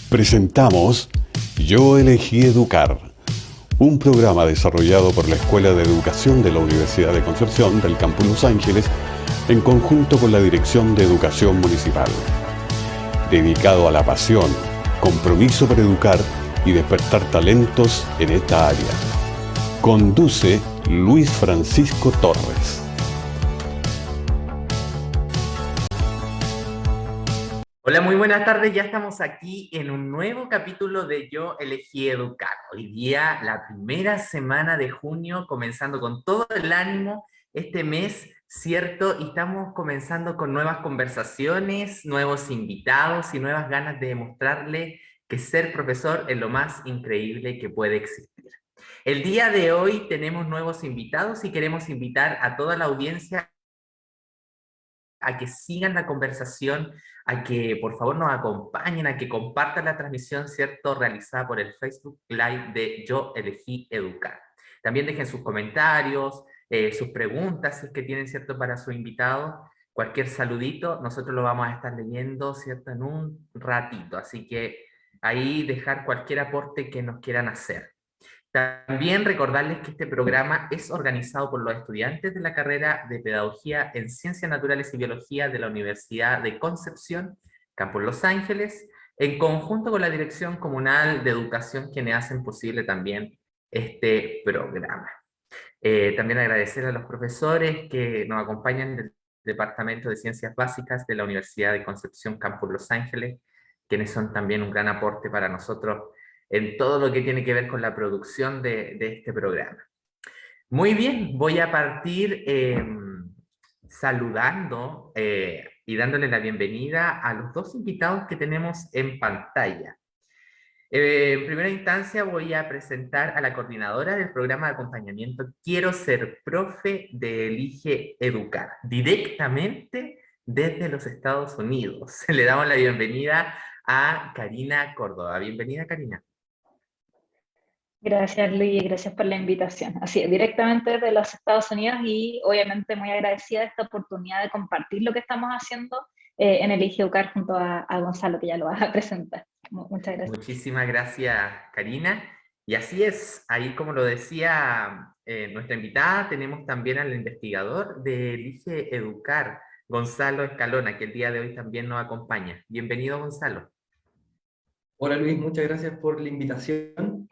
Presentamos Yo elegí educar, un programa desarrollado por la Escuela de Educación de la Universidad de Concepción del Campus Los Ángeles en conjunto con la Dirección de Educación Municipal. Dedicado a la pasión, compromiso para educar y despertar talentos en esta área. Conduce Luis Francisco Torres. Hola, muy buenas tardes. Ya estamos aquí en un nuevo capítulo de Yo elegí educar. Hoy día, la primera semana de junio, comenzando con todo el ánimo este mes, ¿cierto? Y estamos comenzando con nuevas conversaciones, nuevos invitados y nuevas ganas de demostrarle que ser profesor es lo más increíble que puede existir. El día de hoy tenemos nuevos invitados y queremos invitar a toda la audiencia a que sigan la conversación, a que por favor nos acompañen, a que compartan la transmisión, ¿cierto?, realizada por el Facebook Live de Yo Elegí Educar. También dejen sus comentarios, sus preguntas, si es que tienen, ¿cierto?, para su invitado. Cualquier saludito, nosotros lo vamos a estar leyendo, ¿cierto?, en un ratito. Así que ahí dejar cualquier aporte que nos quieran hacer. También recordarles que este programa es organizado por los estudiantes de la carrera de Pedagogía en Ciencias Naturales y Biología de la Universidad de Concepción, Campus Los Ángeles, en conjunto con la Dirección Comunal de Educación, quienes hacen posible también este programa. También agradecer a los profesores que nos acompañan del Departamento de Ciencias Básicas de la Universidad de Concepción, Campus Los Ángeles, quienes son también un gran aporte para nosotros en todo lo que tiene que ver con la producción de este programa. Muy bien, voy a partir saludando y dándole la bienvenida a los dos invitados que tenemos en pantalla. En primera instancia voy a presentar a la coordinadora del programa de acompañamiento Quiero ser profe de Elige Educar, directamente desde los Estados Unidos. Le damos la bienvenida a Karina Córdoba. Bienvenida, Karina. Gracias, Luis, gracias por la invitación. Así es, directamente desde los Estados Unidos y obviamente muy agradecida de esta oportunidad de compartir lo que estamos haciendo en Elige Educar junto a Gonzalo, que ya lo vas a presentar. Muchas gracias. Muchísimas gracias, Karina. Y así es, ahí como lo decía nuestra invitada, tenemos también al investigador de Elige Educar, Gonzalo Escalona, que el día de hoy también nos acompaña. Bienvenido, Gonzalo. Hola Luis, muchas gracias por la invitación.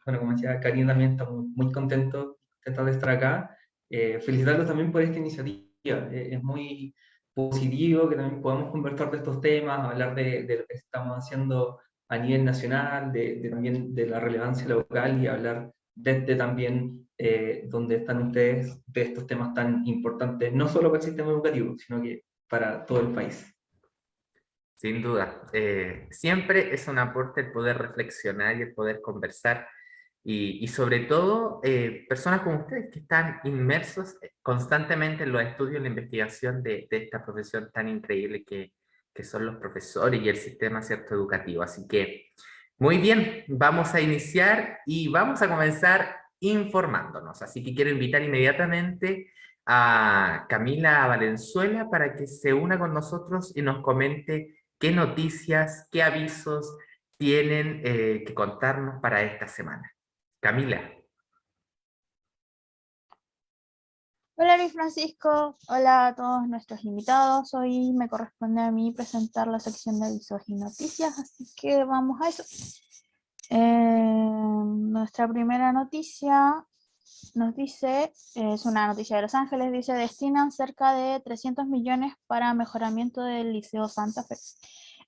Bueno, como decía Karina, también estamos muy contentos de estar acá. Felicitarlos también por esta iniciativa. Es muy positivo que también podamos conversar de estos temas, hablar de lo que estamos haciendo a nivel nacional, también de la relevancia local y hablar desde también donde están ustedes de estos temas tan importantes, no solo para el sistema educativo, sino que para todo el país. Sin duda, siempre es un aporte el poder reflexionar y el poder conversar y sobre todo personas como ustedes que están inmersos constantemente en los estudios y la investigación de esta profesión tan increíble que son los profesores y el sistema, ¿cierto?, educativo. Así que, muy bien, vamos a iniciar y vamos a comenzar informándonos. Así que quiero invitar inmediatamente a Camila Valenzuela para que se una con nosotros y nos comente qué noticias, qué avisos tienen que contarnos para esta semana. Camila. Hola Luis Francisco, hola a todos nuestros invitados. Hoy me corresponde a mí presentar la sección de avisos y noticias, así que vamos a eso. Nuestra primera noticia nos dice, es una noticia de Los Ángeles, dice: destinan cerca de 300 millones para mejoramiento del Liceo Santa Fe.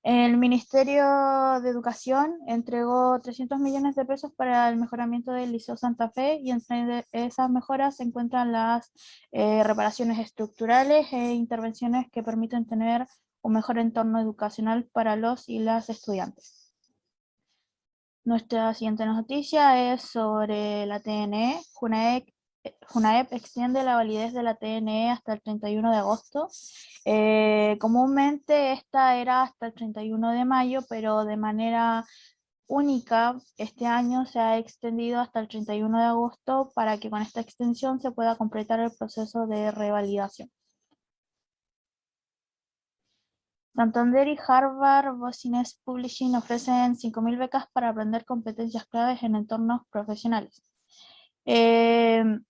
El Ministerio de Educación entregó 300 millones de pesos para el mejoramiento del Liceo Santa Fe y entre esas mejoras se encuentran las reparaciones estructurales e intervenciones que permiten tener un mejor entorno educacional para los y las estudiantes. Nuestra siguiente noticia es sobre la TNE. Junaep extiende la validez de la TNE hasta el 31 de agosto. Comúnmente esta era hasta el 31 de mayo, pero de manera única este año se ha extendido hasta el 31 de agosto para que con esta extensión se pueda completar el proceso de revalidación. Santander y Harvard Business Publishing ofrecen 5.000 becas para aprender competencias claves en entornos profesionales. En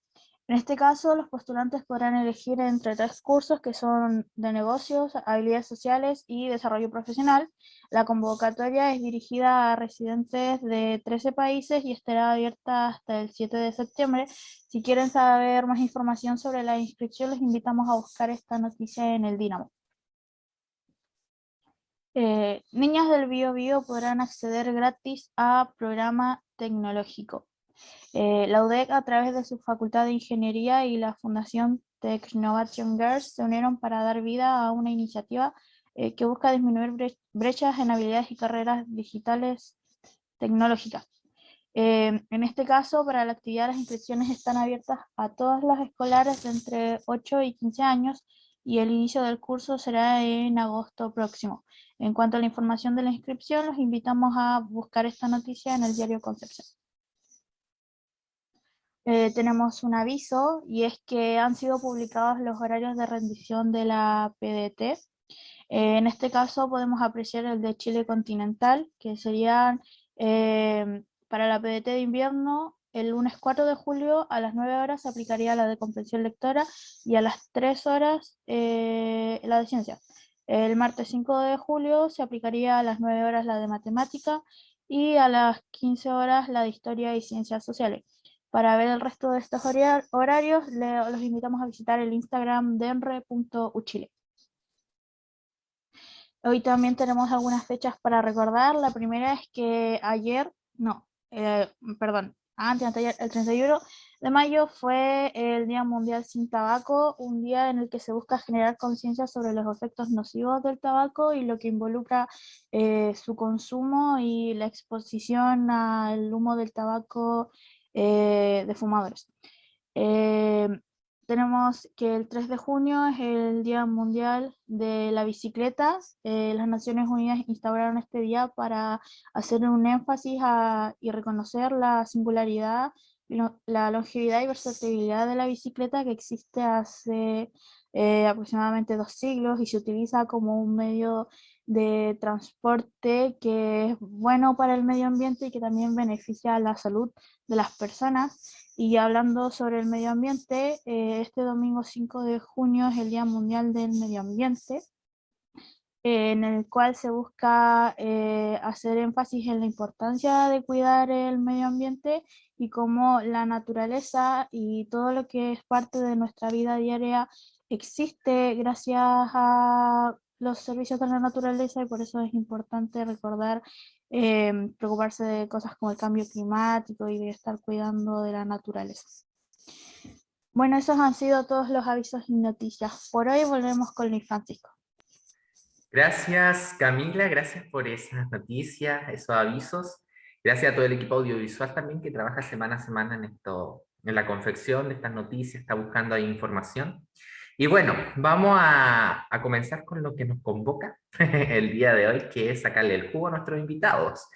este caso, los postulantes podrán elegir entre 3 cursos que son de negocios, habilidades sociales y desarrollo profesional. La convocatoria es dirigida a residentes de 13 países y estará abierta hasta el 7 de septiembre. Si quieren saber más información sobre la inscripción, les invitamos a buscar esta noticia en el Dínamo. Niñas del Biobío podrán acceder gratis a programa tecnológico. La UDEC, a través de su Facultad de Ingeniería y la Fundación Technovation Girls, se unieron para dar vida a una iniciativa que busca disminuir brechas en habilidades y carreras digitales tecnológicas. En este caso, para la actividad, las inscripciones están abiertas a todas las escolares de entre 8 y 15 años y el inicio del curso será en agosto próximo. En cuanto a la información de la inscripción, los invitamos a buscar esta noticia en el diario Concepción. Tenemos un aviso y es que han sido publicados los horarios de rendición de la PDT. En este caso podemos apreciar el de Chile continental, que serían para la PDT de invierno. El lunes 4 de julio a las 9 horas se aplicaría la de comprensión lectora y a las 3 horas la de ciencia. El martes 5 de julio se aplicaría a las 9 horas la de matemática y a las 15 horas la de historia y ciencias sociales. Para ver el resto de estos horarios, los invitamos a visitar el Instagram de enre.uchile. Hoy también tenemos algunas fechas para recordar. La primera es que anteayer, el 31 de mayo fue el Día Mundial sin Tabaco, un día en el que se busca generar conciencia sobre los efectos nocivos del tabaco y lo que involucra su consumo y la exposición al humo del tabaco de fumadores. Tenemos que el 3 de junio es el Día Mundial de la Bicicleta. Las Naciones Unidas instauraron este día para hacer un énfasis y reconocer la singularidad, la longevidad y versatilidad de la bicicleta, que existe hace aproximadamente 2 siglos y se utiliza como un medio de transporte que es bueno para el medio ambiente y que también beneficia a la salud de las personas. Y hablando sobre el medio ambiente, este domingo 5 de junio es el Día Mundial del Medio Ambiente, en el cual se busca hacer énfasis en la importancia de cuidar el medio ambiente y cómo la naturaleza y todo lo que es parte de nuestra vida diaria existe gracias a los servicios de la naturaleza, y por eso es importante recordar preocuparse de cosas como el cambio climático y de estar cuidando de la naturaleza. Bueno, esos han sido todos los avisos y noticias. Por hoy volvemos con Luis Francisco. Gracias, Camila, gracias por esas noticias, esos avisos. Gracias a todo el equipo audiovisual también que trabaja semana a semana en la confección de estas noticias, está buscando ahí información. Y bueno, vamos a comenzar con lo que nos convoca el día de hoy, que es sacarle el jugo a nuestros invitados.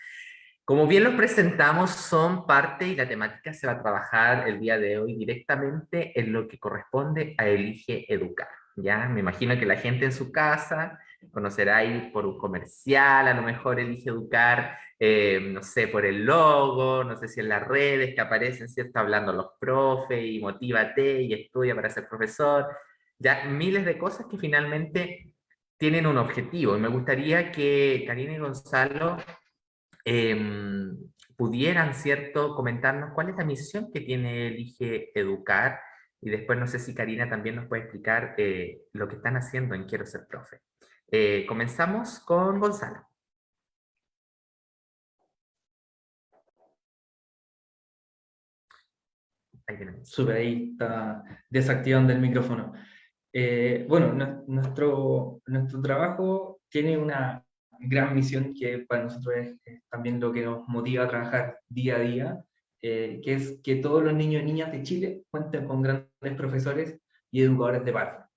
Como bien los presentamos, son parte y la temática se va a trabajar el día de hoy directamente en lo que corresponde a Elige Educar. Ya, me imagino que la gente en su casa conocerá ahí por un comercial, a lo mejor Elige Educar, no sé, por el logo, no sé si en las redes que aparecen, ¿cierto? Hablando los profes y motívate y estudia para ser profesor. Ya, miles de cosas que finalmente tienen un objetivo. Y me gustaría que Karina y Gonzalo pudieran, ¿cierto?, comentarnos cuál es la misión que tiene Elige Educar, y después no sé si Karina también nos puede explicar lo que están haciendo en Quiero Ser Profe. Comenzamos con Gonzalo. Súper, ahí está desactivando el micrófono. Bueno, nuestro trabajo tiene una gran misión que para nosotros es también lo que nos motiva a trabajar día a día, que es que todos los niños y niñas de Chile cuenten con grandes profesores y educadores de par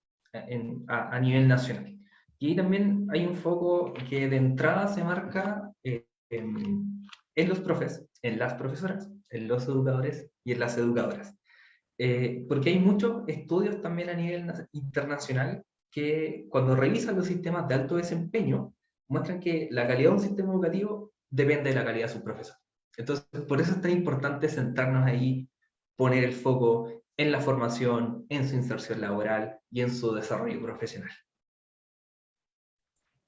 a nivel nacional. Y ahí también hay un foco que de entrada se marca en los profes, en las profesoras, en los educadores y en las educadoras. Porque hay muchos estudios también a nivel internacional que cuando revisan los sistemas de alto desempeño, muestran que la calidad de un sistema educativo depende de la calidad de sus profesores. Entonces, por eso es tan importante sentarnos ahí, poner el foco en la formación, en su inserción laboral y en su desarrollo profesional.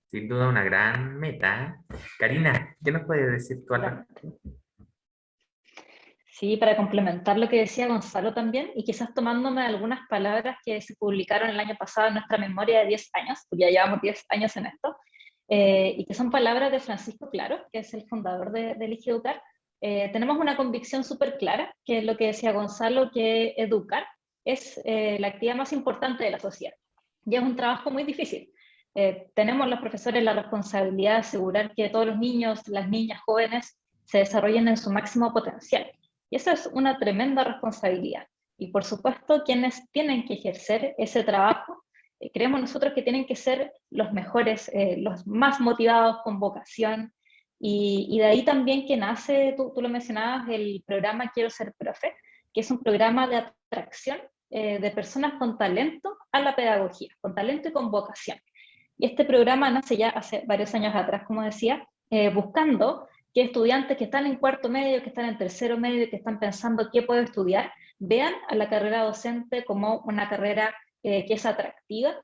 Sin duda una gran meta. Karina, ¿qué nos puedes decir tú al respecto? Sí, para complementar lo que decía Gonzalo también, y quizás tomándome algunas palabras que se publicaron el año pasado en nuestra memoria de 10 años, porque ya llevamos 10 años en esto, y que son palabras de Francisco Claro, que es el fundador de Elige Educar. Tenemos una convicción súper clara, que es lo que decía Gonzalo, que educar es la actividad más importante de la sociedad. Y es un trabajo muy difícil. Tenemos los profesores la responsabilidad de asegurar que todos los niños, las niñas, jóvenes se desarrollen en su máximo potencial. Y esa es una tremenda responsabilidad. Y por supuesto, quienes tienen que ejercer ese trabajo, creemos nosotros que tienen que ser los mejores, los más motivados, con vocación. Y de ahí también que nace, tú lo mencionabas, el programa Quiero Ser Profe, que es un programa de atracción de personas con talento a la pedagogía, con talento y con vocación. Y este programa nace ya hace varios años atrás, como decía, buscando que estudiantes que están en cuarto medio, que están en tercero medio, que están pensando qué puedo estudiar, vean a la carrera docente como una carrera que es atractiva,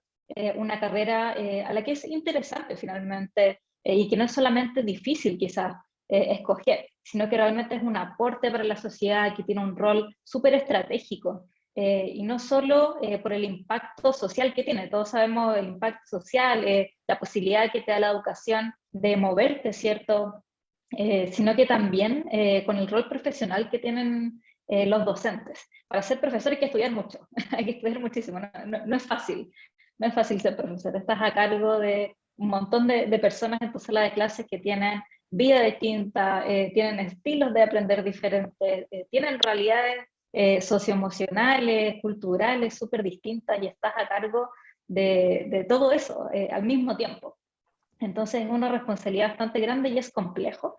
una carrera a la que es interesante finalmente, y que no es solamente difícil quizás escoger, sino que realmente es un aporte para la sociedad, que tiene un rol súper estratégico. Y no solo por el impacto social que tiene, todos sabemos el impacto social, la posibilidad que te da la educación de moverte, ¿cierto? Sino que también con el rol profesional que tienen los docentes. Para ser profesor hay que estudiar mucho, hay que estudiar muchísimo, no es fácil, no es fácil ser profesor, estás a cargo de un montón de personas en tu sala de clases que tienen vida distinta, tienen estilos de aprender diferentes, tienen realidades socioemocionales, culturales súper distintas, y estás a cargo de todo eso al mismo tiempo. Entonces es una responsabilidad bastante grande y es complejo.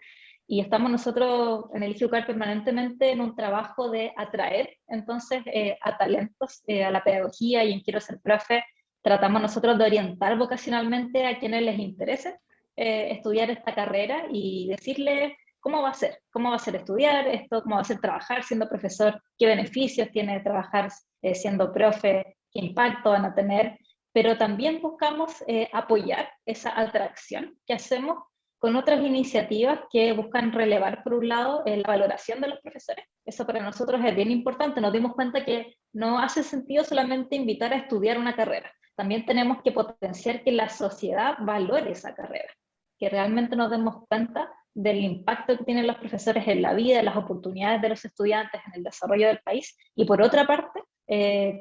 Y estamos nosotros en el IGUCAR permanentemente en un trabajo de atraer entonces a talentos a la pedagogía, y en Quiero Ser Profe tratamos nosotros de orientar vocacionalmente a quienes les interese estudiar esta carrera y decirles cómo va a ser estudiar esto, cómo va a ser trabajar siendo profesor, qué beneficios tiene trabajar siendo profe, qué impacto van a tener, pero también buscamos apoyar esa atracción que hacemos con otras iniciativas que buscan relevar, por un lado, la valoración de los profesores. Eso para nosotros es bien importante. Nos dimos cuenta que no hace sentido solamente invitar a estudiar una carrera. También tenemos que potenciar que la sociedad valore esa carrera, que realmente nos demos cuenta del impacto que tienen los profesores en la vida, en las oportunidades de los estudiantes, en el desarrollo del país. Y por otra parte,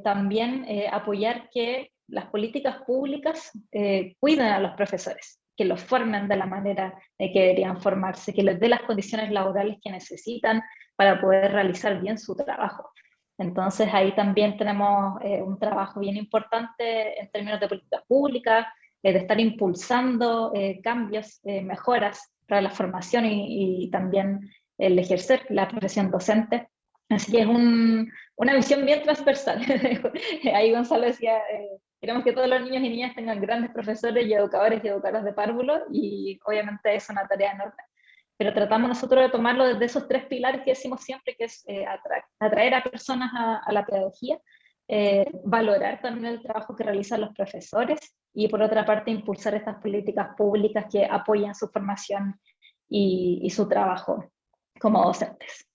también apoyar que las políticas públicas cuiden a los profesores, que los formen de la manera que deberían formarse, que les dé las condiciones laborales que necesitan para poder realizar bien su trabajo. Entonces ahí también tenemos un trabajo bien importante en términos de políticas públicas, de estar impulsando cambios, mejoras para la formación y también el ejercer la profesión docente. Así que es una visión bien transversal. Ahí Gonzalo decía, queremos que todos los niños y niñas tengan grandes profesores y educadores y educadoras de párvulo, y obviamente es una tarea enorme. Pero tratamos nosotros de tomarlo desde esos tres pilares que decimos siempre, que es atraer a personas a la pedagogía, valorar también el trabajo que realizan los profesores, y por otra parte impulsar estas políticas públicas que apoyan su formación y su trabajo como docentes.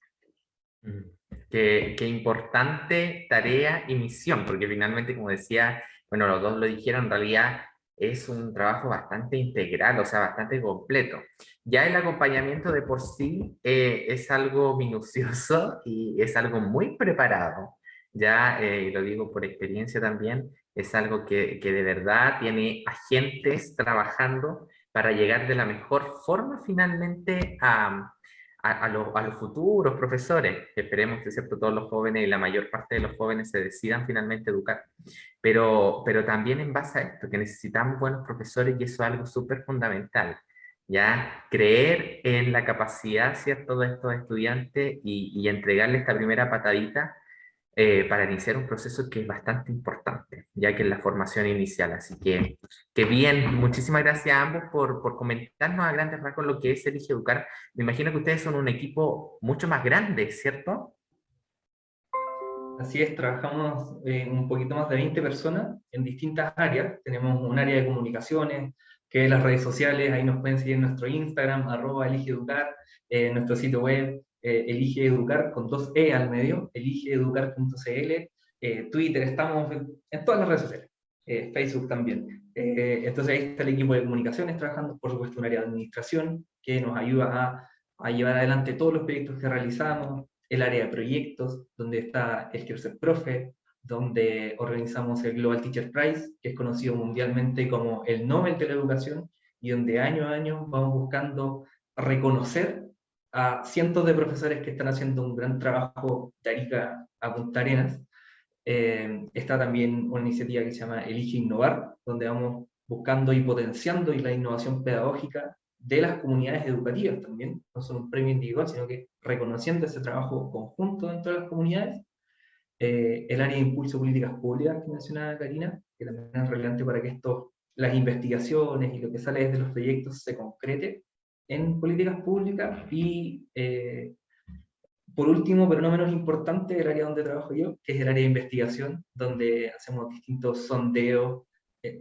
Qué importante tarea y misión, porque finalmente, como decía, bueno, los dos lo dijeron, en realidad es un trabajo bastante integral, o sea, bastante completo. Ya el acompañamiento de por sí es algo minucioso y es algo muy preparado. Ya lo digo por experiencia también, es algo que de verdad tiene agentes trabajando para llegar de la mejor forma finalmente a los futuros profesores. Esperemos que, ¿cierto?, todos los jóvenes y la mayor parte de los jóvenes se decidan finalmente educar. Pero también en base a esto, que necesitamos buenos profesores, y eso es algo súper fundamental. ¿Ya? Creer en la capacidad, ¿cierto?, de estos estudiantes y entregarles esta primera patadita para iniciar un proceso que es bastante importante, ya que es la formación inicial. Así que bien, muchísimas gracias a ambos por comentarnos a grandes rasgos lo que es Elige Educar. Me imagino que ustedes son un equipo mucho más grande, ¿cierto? Así es, trabajamos un poquito más de 20 personas en distintas áreas. Tenemos un área de comunicaciones, que es las redes sociales, ahí nos pueden seguir en nuestro Instagram, @eligeeducar, nuestro sitio web, Elige Educar, con 2 E al medio, eligeeducar.cl, Twitter, estamos en todas las redes sociales, Facebook también. Entonces ahí está el equipo de comunicaciones trabajando, por supuesto un área de administración, que nos ayuda a llevar adelante todos los proyectos que realizamos, el área de proyectos, donde está el Quiero Ser Profe, donde organizamos el Global Teacher Prize, que es conocido mundialmente como el Nobel de la Educación, y donde año a año vamos buscando reconocer a cientos de profesores que están haciendo un gran trabajo de Arica a Punta Arenas. Está también una iniciativa que se llama Elige Innovar, donde vamos buscando y potenciando la innovación pedagógica de las comunidades educativas también, no solo un premio individual, sino que reconociendo ese trabajo conjunto dentro de las comunidades. El área de impulso de políticas públicas que mencionaba Karina, que también es relevante para que las investigaciones y lo que sale desde los proyectos se concrete en políticas públicas. Y por último, pero no menos importante, el área donde trabajo yo, que es el área de investigación, donde hacemos distintos sondeos,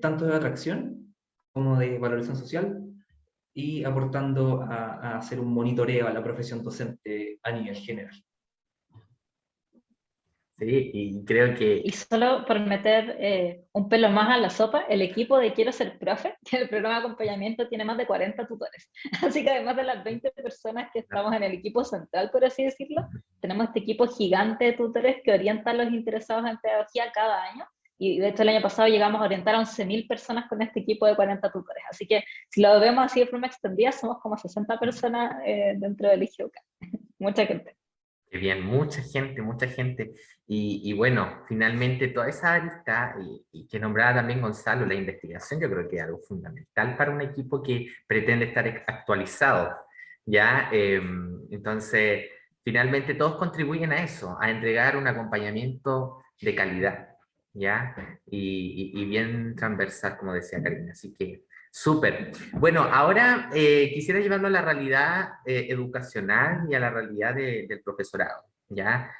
tanto de atracción como de valorización social, y aportando a hacer un monitoreo a la profesión docente a nivel general. Sí, y creo que... Y solo por meter un pelo más a la sopa, el equipo de Quiero Ser Profe, que el programa de acompañamiento tiene más de 40 tutores. Así que además de las 20 personas que estamos en el equipo central, por así decirlo, tenemos este equipo gigante de tutores que orientan a los interesados en pedagogía cada año. Y de hecho el año pasado llegamos a orientar a 11.000 personas con este equipo de 40 tutores. Así que si lo vemos así de forma extendida, somos como 60 personas dentro del IGEUCA. Mucha gente. Qué bien, mucha gente, mucha gente. Y bueno, finalmente toda esa arista, y que nombraba también Gonzalo, la investigación, yo creo que es algo fundamental para un equipo que pretende estar actualizado, ¿ya? Entonces, finalmente todos contribuyen a eso, a entregar un acompañamiento de calidad, ¿ya? Y bien transversal, como decía Karina. Así que súper. Bueno, ahora quisiera llevarlo a la realidad educacional y a la realidad del profesorado, ¿ya?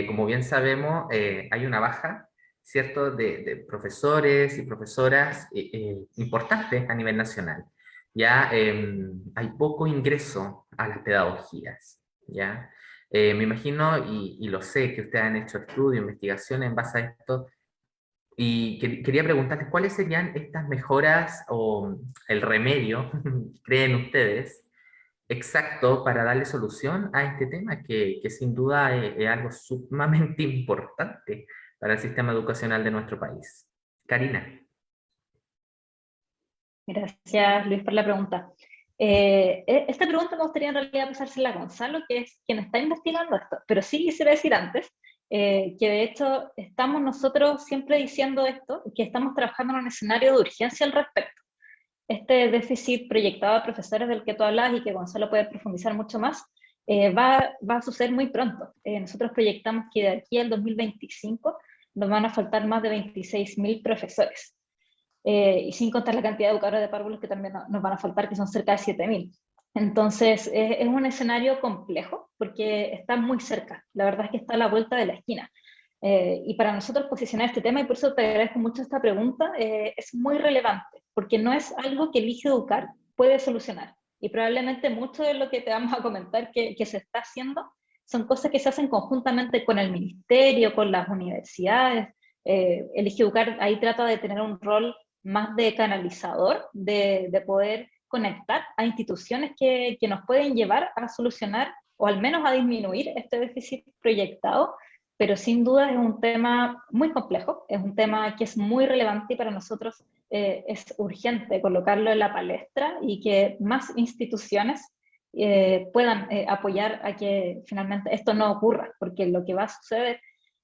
Como bien sabemos, hay una baja, ¿cierto?, de profesores y profesoras importantes a nivel nacional, ¿ya? Hay poco ingreso a las pedagogías, ¿ya? Me imagino, y lo sé, que ustedes han hecho estudios, investigaciones en base a esto, y quería preguntarles cuáles serían estas mejoras o el remedio, creen ustedes, exacto para darle solución a este tema que sin duda es algo sumamente importante para el sistema educacional de nuestro país. Karina. Gracias, Luis, por la pregunta. Esta pregunta me gustaría en realidad pasársela a Gonzalo, que es quien está investigando esto, pero sí quisiera decir antes que de hecho estamos nosotros siempre diciendo esto, que estamos trabajando en un escenario de urgencia al respecto. Este déficit proyectado a profesores del que tú hablas y que Gonzalo puede profundizar mucho más, va a suceder muy pronto. Nosotros proyectamos que de aquí al 2025 nos van a faltar más de 26.000 profesores. Y sin contar la cantidad de educadores de párvulos que también nos van a faltar, que son cerca de 7.000. Entonces, es un escenario complejo, porque está muy cerca, la verdad es que está a la vuelta de la esquina. Y para nosotros posicionar este tema, y por eso te agradezco mucho esta pregunta, es muy relevante, porque no es algo que Elige Educar puede solucionar. Y probablemente mucho de lo que te vamos a comentar que se está haciendo son cosas que se hacen conjuntamente con el ministerio, con las universidades. Elige Educar ahí trata de tener un rol más de canalizador, de poder conectar a instituciones que nos pueden llevar a solucionar o al menos a disminuir este déficit proyectado, pero sin duda es un tema muy complejo, es un tema que es muy relevante y para nosotros es urgente colocarlo en la palestra y que más instituciones puedan apoyar a que finalmente esto no ocurra, porque lo que va a suceder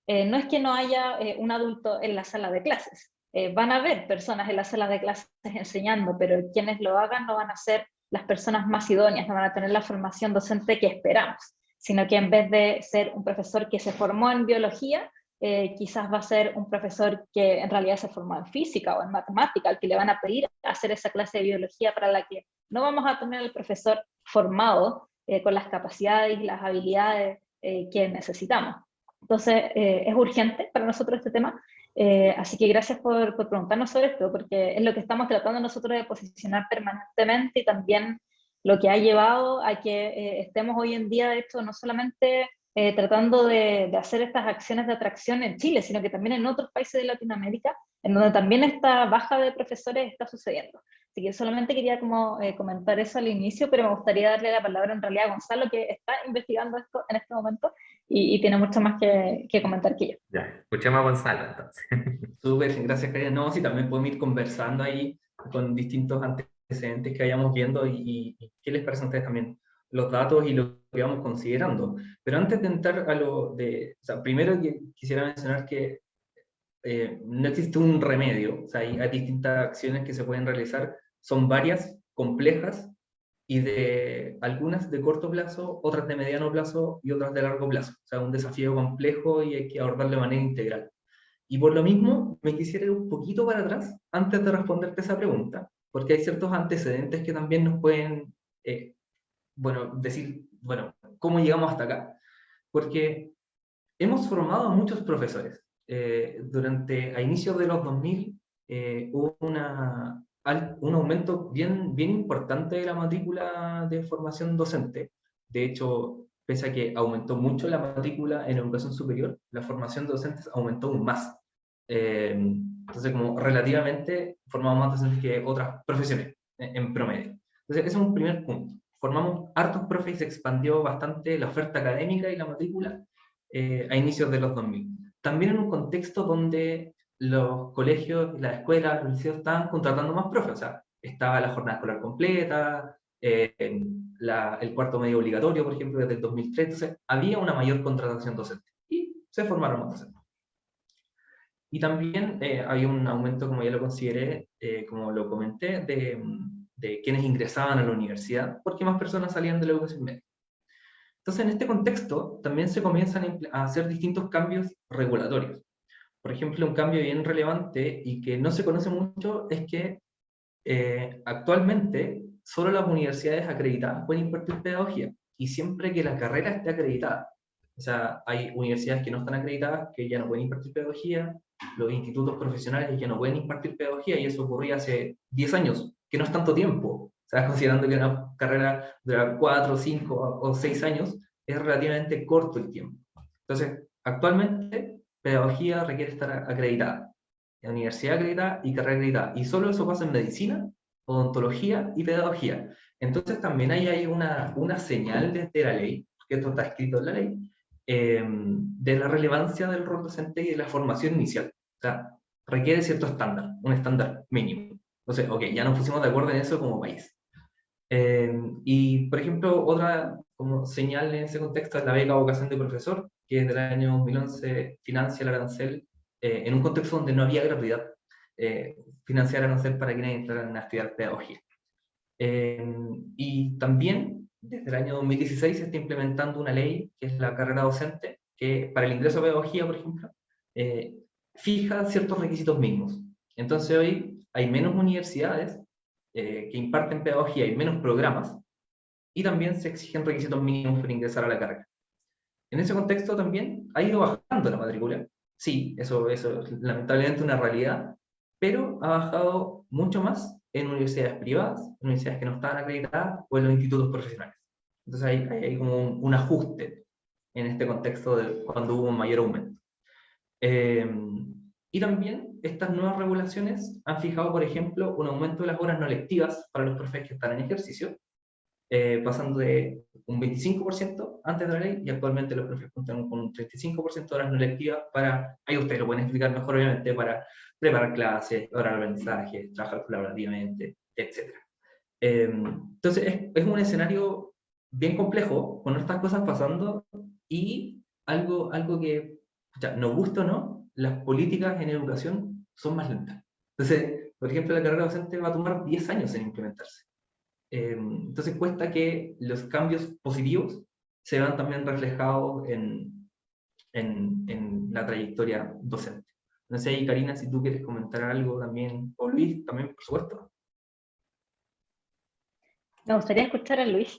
no es que no haya un adulto en la sala de clases, van a haber personas en las salas de clases enseñando, pero quienes lo hagan no van a ser las personas más idóneas, no van a tener la formación docente que esperamos, sino que en vez de ser un profesor que se formó en biología, quizás va a ser un profesor que en realidad se formó en física o en matemática, al que le van a pedir hacer esa clase de biología para la que no vamos a tener al profesor formado con las capacidades y las habilidades que necesitamos. Entonces, es urgente para nosotros este tema, así que gracias por preguntarnos sobre esto, porque es lo que estamos tratando nosotros de posicionar permanentemente y también lo que ha llevado a que estemos hoy en día, de hecho, no solamente tratando de hacer estas acciones de atracción en Chile, sino que también en otros países de Latinoamérica, en donde también esta baja de profesores está sucediendo. Así que solamente quería comentar eso al inicio, pero me gustaría darle la palabra en realidad a Gonzalo, que está investigando esto en este momento y tiene mucho más que comentar que yo. Ya, escuchemos a Gonzalo entonces. Súper, gracias, Karina. No, sí, también podemos ir conversando ahí con distintos antecedentes que vayamos viendo y qué les parece a ustedes también los datos y lo que vamos considerando. Pero antes de entrar a lo de... O sea, primero quisiera mencionar que no existe un remedio, o sea, hay distintas acciones que se pueden realizar, son varias, complejas, y de algunas de corto plazo, otras de mediano plazo y otras de largo plazo. O sea, un desafío complejo y hay que abordarlo de manera integral. Y por lo mismo, me quisiera ir un poquito para atrás antes de responderte esa pregunta, porque hay ciertos antecedentes que también nos pueden, decir, ¿cómo llegamos hasta acá? Porque hemos formado a muchos profesores. A inicios de los 2000 hubo un aumento bien importante de la matrícula de formación docente. De hecho, pese a que aumentó mucho la matrícula en educación superior, la formación de docentes aumentó aún más. Entonces, como relativamente formamos más docentes que otras profesiones en promedio. Entonces, ese es un primer punto. Formamos hartos profes y se expandió bastante la oferta académica y la matrícula a inicios de los 2000. También en un contexto donde los colegios, las escuelas, los liceos estaban contratando más profes, o sea, estaba la jornada escolar completa, el cuarto medio obligatorio, por ejemplo, desde el 2003, entonces había una mayor contratación docente y se formaron más docentes. Y también había un aumento, como ya lo consideré, como lo comenté, de quienes ingresaban a la universidad, porque más personas salían de la educación media. Entonces, en este contexto, también se comienzan a hacer distintos cambios regulatorios. Por ejemplo, un cambio bien relevante y que no se conoce mucho es que actualmente solo las universidades acreditadas pueden impartir pedagogía, y siempre que la carrera esté acreditada. O sea, hay universidades que no están acreditadas que ya no pueden impartir pedagogía, los institutos profesionales ya no pueden impartir pedagogía, y eso ocurría hace 10 años, que no es tanto tiempo. O sea, considerando que una carrera dura 4, 5 o 6 años, es relativamente corto el tiempo. Entonces, actualmente, pedagogía requiere estar acreditada, en universidad acreditada y carrera acreditada, y solo eso pasa en medicina, odontología y pedagogía. Entonces también hay una señal desde la ley, porque esto está escrito en la ley, de la relevancia del rol docente y de la formación inicial. O sea, requiere cierto estándar, un estándar mínimo. Entonces, ok, ya nos pusimos de acuerdo en eso como país. Y, por ejemplo, otra como señal en ese contexto es la beca vocación de profesor, que desde el año 2011 financia el arancel, en un contexto donde no había gratuidad, financiar arancel para quienes entraran a estudiar pedagogía. Y también, desde el año 2016 se está implementando una ley, que es la carrera docente, que para el ingreso a pedagogía, por ejemplo, fija ciertos requisitos mínimos. Entonces hoy hay menos universidades que imparten pedagogía y menos programas, y también se exigen requisitos mínimos para ingresar a la carrera. En ese contexto también ha ido bajando la matrícula. Sí, eso es lamentablemente una realidad, pero ha bajado mucho más en universidades privadas, en universidades que no estaban acreditadas, o en los institutos profesionales. Entonces hay como un ajuste en este contexto de cuando hubo un mayor aumento. Y también estas nuevas regulaciones han fijado, por ejemplo, un aumento de las horas no lectivas para los profes que están en ejercicio, pasando de un 25% antes de la ley, y actualmente los profes cuentan con un 35% de horas no lectivas para, ahí ustedes lo pueden explicar mejor obviamente, para preparar clases, horas de aprendizaje, trabajar colaborativamente, etc. Entonces es un escenario bien complejo, con estas cosas pasando, y algo que, ya, nos gusta o no, las políticas en educación son más lentas. Entonces, por ejemplo, la carrera docente va a tomar 10 años en implementarse. Entonces cuesta que los cambios positivos se vean también reflejados en en la trayectoria docente. No sé, y Karina, si tú quieres comentar algo también, o Luis también, por supuesto. Me gustaría escuchar a Luis,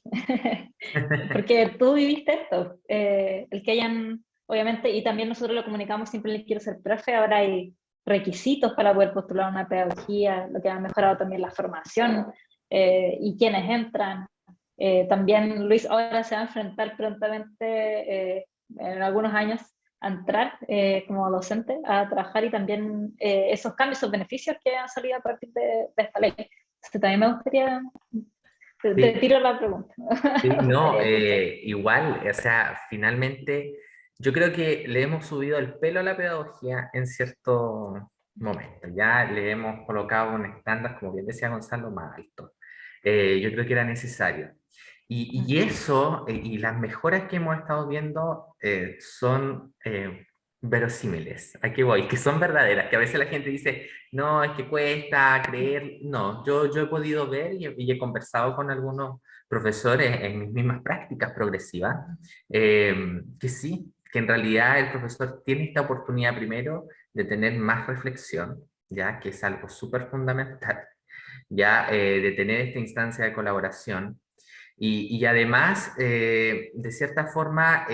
porque tú viviste esto, el que hayan, obviamente, y también nosotros lo comunicamos, siempre les quiero ser profe, ahora hay requisitos para poder postular una pedagogía, lo que ha mejorado también la formación, y quienes entran. También Luis ahora se va a enfrentar prontamente, en algunos años, a entrar como docente, a trabajar, y también esos cambios, esos beneficios que han salido a partir de esta ley. Entonces, también me gustaría... Te Sí. tiro la pregunta. Sí, Me no, gustaría escuchar. igual, o sea, finalmente yo creo que le hemos subido el pelo a la pedagogía en cierto momento, ya le hemos colocado un estándar, como bien decía Gonzalo, más alto. Yo creo que era necesario. Y eso, y las mejoras que hemos estado viendo son verosímiles. ¿A qué voy? Que son verdaderas, que a veces la gente dice, no, es que cuesta creer. No, yo he podido ver y he conversado con algunos profesores en mis mismas prácticas progresivas, que sí, que en realidad el profesor tiene esta oportunidad primero de tener más reflexión, ya que es algo súper fundamental, ya de tener esta instancia de colaboración y además, de cierta forma,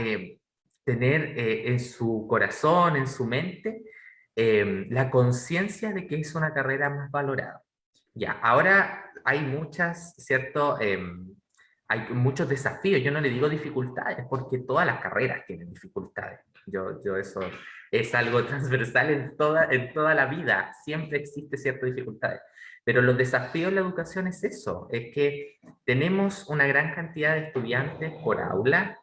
tener en su corazón, en su mente, la conciencia de que es una carrera más valorada. Ya, ahora hay muchas, ¿cierto? Hay muchos desafíos, yo no le digo dificultades, porque todas las carreras tienen dificultades. Yo eso es algo transversal en toda la vida, siempre existe ciertas dificultades. Pero los desafíos en la educación es eso, es que tenemos una gran cantidad de estudiantes por aula,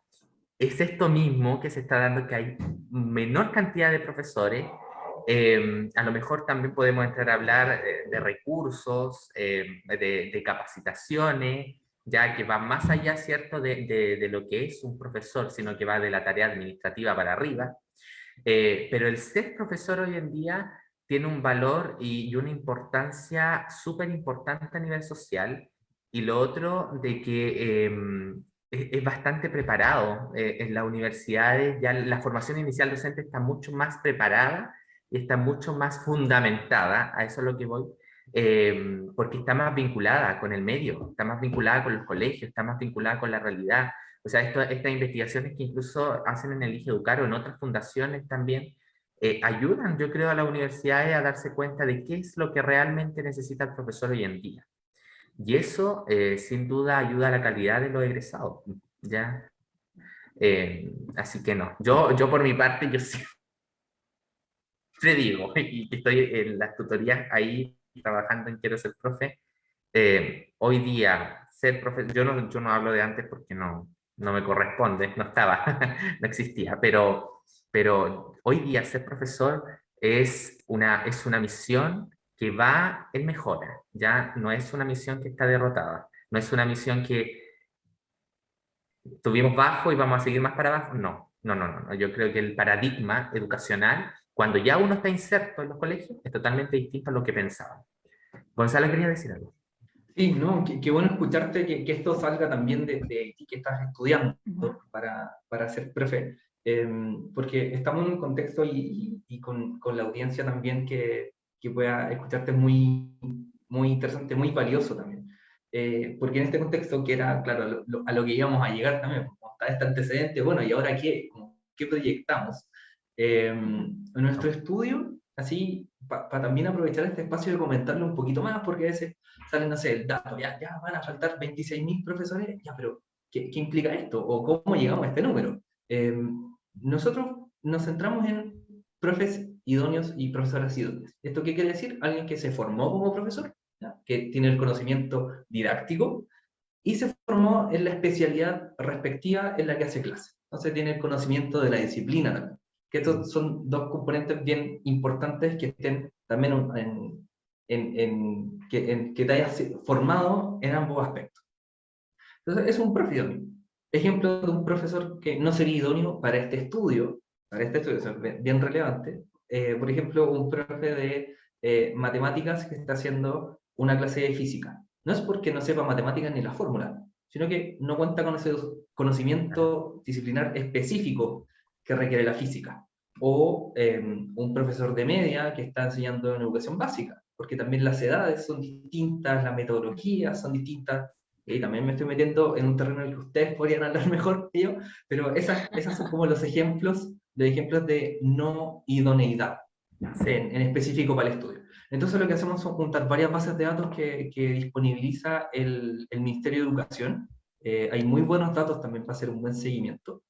es esto mismo que se está dando, que hay menor cantidad de profesores. A lo mejor también podemos entrar a hablar de recursos, de capacitaciones, ya que va más allá, ¿cierto?, de lo que es un profesor, sino que va de la tarea administrativa para arriba. Pero el ser profesor hoy en día tiene un valor y una importancia súper importante a nivel social, y lo otro de que es bastante preparado. En las universidades ya la formación inicial docente está mucho más preparada y está mucho más fundamentada, a eso es lo que voy, porque está más vinculada con el medio, está más vinculada con los colegios, está más vinculada con la realidad. O sea, estas investigaciones que incluso hacen en el Elige Educar o en otras fundaciones también, ayudan, yo creo, a las universidades a darse cuenta de qué es lo que realmente necesita el profesor hoy en día. Y eso, sin duda, ayuda a la calidad de los egresados, ¿ya? Así que no, yo por mi parte, yo siempre digo, y estoy en las tutorías ahí trabajando en Quiero Ser Profe, hoy día ser profe, yo no hablo de antes porque no me corresponde, no estaba, no existía, pero hoy día ser profesor es una misión que va en mejora, ya no es una misión que está derrotada, no es una misión que tuvimos bajo y vamos a seguir más para abajo, no. Yo creo que el paradigma educacional, cuando ya uno está inserto en los colegios, es totalmente distinto a lo que pensaban. Gonzalo, quería decir algo. Sí, no, qué bueno escucharte, que esto salga también de ti que estás estudiando para ser profe, porque estamos en un contexto y con la audiencia también que pueda escucharte muy, muy interesante, muy valioso también. Porque en este contexto, que era, claro, a lo que íbamos a llegar también, como está este antecedente, bueno, ¿y ahora qué? ¿Qué proyectamos? En nuestro estudio, así, para también aprovechar este espacio de comentarlo un poquito más, porque a veces sale, no sé, el dato, ya van a faltar 26.000 profesores, ya, pero ¿qué implica esto? ¿O cómo llegamos a este número? Nosotros nos centramos en profes idóneos y profesoras idóneas. ¿Esto qué quiere decir? Alguien que se formó como profesor, ¿ya?, que tiene el conocimiento didáctico y se formó en la especialidad respectiva en la que hace clase. Entonces tiene el conocimiento de la disciplina también. Que estos son dos componentes bien importantes que estén también que te hayas formado en ambos aspectos. Entonces, es un profe idóneo. Ejemplo de un profesor que no sería idóneo para este estudio, eso es bien relevante. Por ejemplo, un profe de matemáticas que está haciendo una clase de física. No es porque no sepa matemáticas ni la fórmula, sino que no cuenta con ese conocimiento disciplinar específico que requiere la física, o un profesor de media que está enseñando en educación básica, porque también las edades son distintas, las metodologías son distintas, y también me estoy metiendo en un terreno en el que ustedes podrían hablar mejor que yo, pero esas son como los ejemplos de no idoneidad en específico para el estudio. Entonces lo que hacemos son juntar varias bases de datos que disponibiliza el Ministerio de Educación. Hay muy buenos datos también para hacer un buen seguimiento.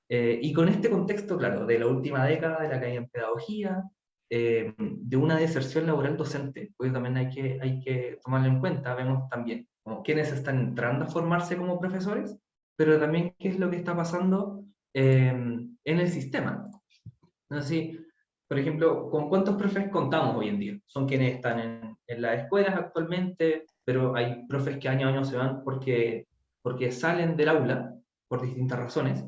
Y con este contexto, claro, de la última década, de la caída en pedagogía, de una deserción laboral docente, pues también hay que tomarlo en cuenta. Vemos también como quiénes están entrando a formarse como profesores, pero también qué es lo que está pasando en el sistema. Así, por ejemplo, ¿con cuántos profes contamos hoy en día? Son quienes están en las escuelas actualmente, pero hay profes que año a año se van porque salen del aula por distintas razones,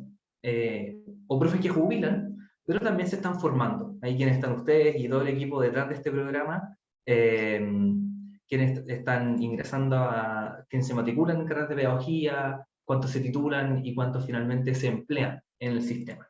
o profes que jubilan, pero también se están formando. Hay quienes están ustedes y todo el equipo detrás de este programa, quienes están ingresando quienes se matriculan en carreras de pedagogía, cuántos se titulan y cuántos finalmente se emplean en el sistema.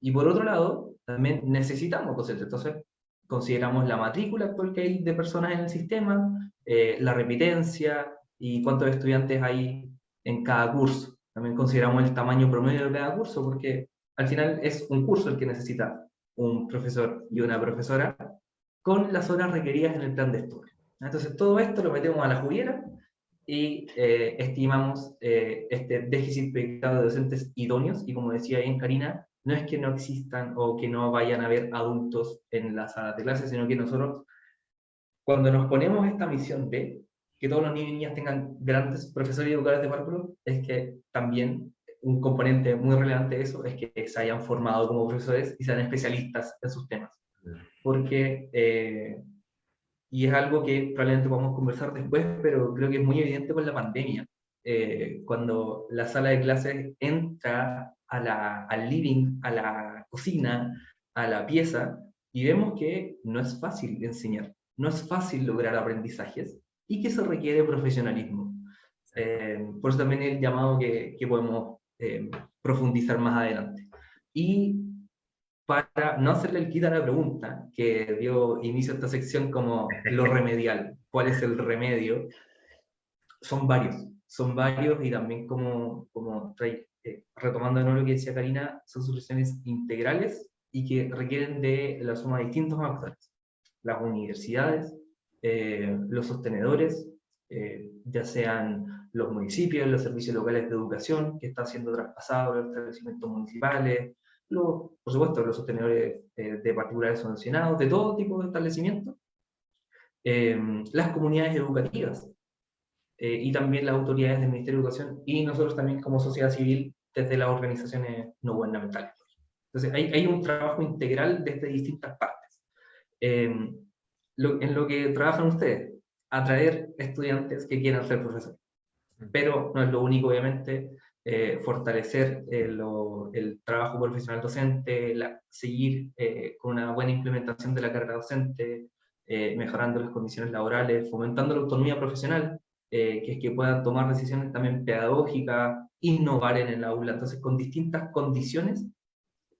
Y por otro lado, también necesitamos docentes. Entonces, consideramos la matrícula actual que hay de personas en el sistema, la repitencia y cuántos estudiantes hay en cada curso. También consideramos el tamaño promedio de cada curso, porque al final es un curso el que necesita un profesor y una profesora con las horas requeridas en el plan de estudio. Entonces, todo esto lo metemos a la juguera y estimamos este déficit proyectado de docentes idóneos, y como decía bien Karina, no es que no existan o que no vayan a haber adultos en la sala de clases, sino que nosotros, cuando nos ponemos esta misión de que todos los niños y niñas tengan grandes profesores y educadores de párvulo, es que también un componente muy relevante de eso es que se hayan formado como profesores y sean especialistas en sus temas. Porque, y es algo que probablemente podamos conversar después, pero creo que es muy evidente con la pandemia. Cuando la sala de clases entra al living, a la cocina, a la pieza, y vemos que no es fácil enseñar, no es fácil lograr aprendizajes, y que se requiere profesionalismo. Por eso también el llamado que podemos profundizar más adelante. Y para no hacerle el quita a la pregunta que dio inicio a esta sección como lo remedial, ¿cuál es el remedio? Son varios y también retomando de nuevo lo que decía Karina, son soluciones integrales y que requieren de la suma de distintos actores. Las universidades, los sostenedores, ya sean los municipios, los servicios locales de educación, que están siendo traspasados a los establecimientos municipales, por supuesto, los sostenedores de particulares subvencionados, de todo tipo de establecimientos, las comunidades educativas, y también las autoridades del Ministerio de Educación, y nosotros también como sociedad civil desde las organizaciones no gubernamentales. Entonces hay un trabajo integral desde distintas partes. En lo que trabajan ustedes, atraer estudiantes que quieran ser profesores. Pero no es lo único, obviamente, fortalecer el trabajo profesional docente, seguir con una buena implementación de la carrera docente, mejorando las condiciones laborales, fomentando la autonomía profesional, que es que puedan tomar decisiones también pedagógicas, innovar en el aula, entonces con distintas condiciones